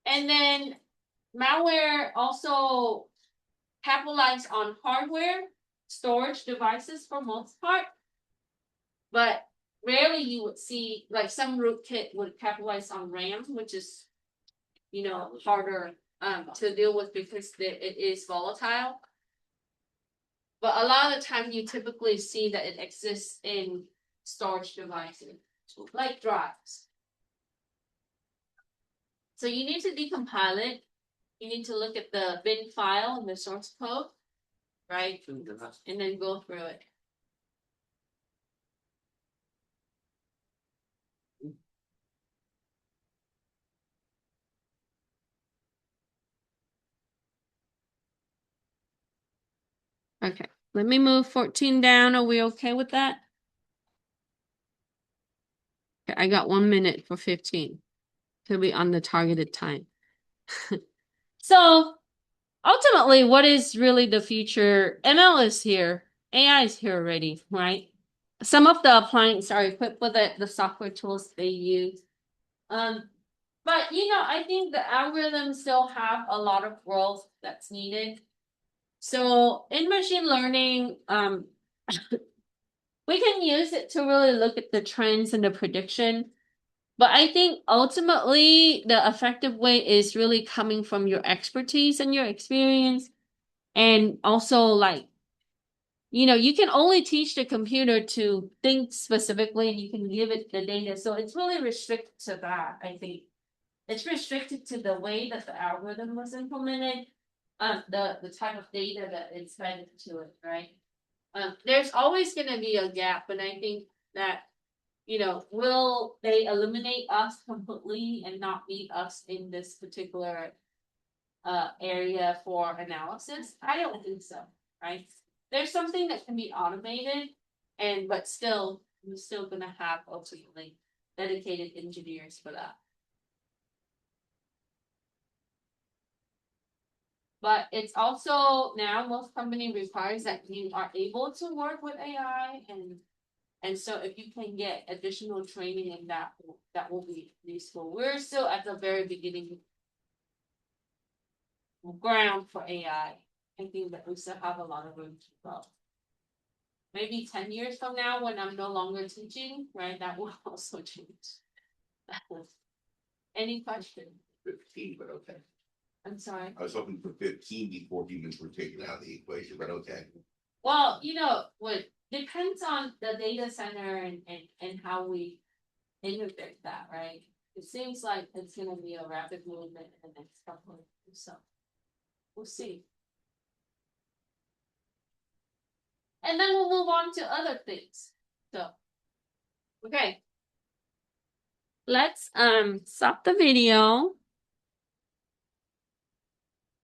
And then malware also capitalize on hardware, storage devices for most part, but rarely you would see, like some rootkit would capitalize on RAM, which is, harder to deal with because it is volatile. But a lot of the time you typically see that it exists in storage devices, like drives. So you need to decompile it. You need to look at the bin file and the source code, right? And then go through it. Okay, let me move 14 down. Are we okay with that? Okay, I got 1 minute for 15 to be on the targeted time. So ultimately, what is really the future? ML is here. AI is here already, right? Some of the appliances are equipped with the software tools they use. But I think the algorithms still have a lot of growth that's needed. So in machine learning, we can use it to really look at the trends and the prediction. But I think ultimately the effective way is really coming from your expertise and your experience. And also like, you can only teach the computer to think specifically and you can give it the data. So it's really restricted to that, I think. It's restricted to the way that the algorithm was implemented, the type of data that it's fed to it, right? There's always going to be a gap, and I think that, will they eliminate us completely and not need us in this particular area for analysis? I don't think so, right? There's something that can be automated, but still, we're still going to have ultimately dedicated engineers for that. But it's also now most company requires that you are able to work with AI, and so if you can get additional training in that will be useful. We're still at the very beginning ground for AI. I think that we still have a lot of room to grow. Maybe 10 years from now when I'm no longer teaching, right, that will also change. Any questions? 15, but okay. I'm sorry. I was hoping for 15 before humans were taken out of the equation, but okay. Well, what depends on the data center and how we integrate that, right? It seems like it's gonna be a rapid movement in the next couple of years, so we'll see. And then we'll move on to other things. So, okay. Let's stop the video.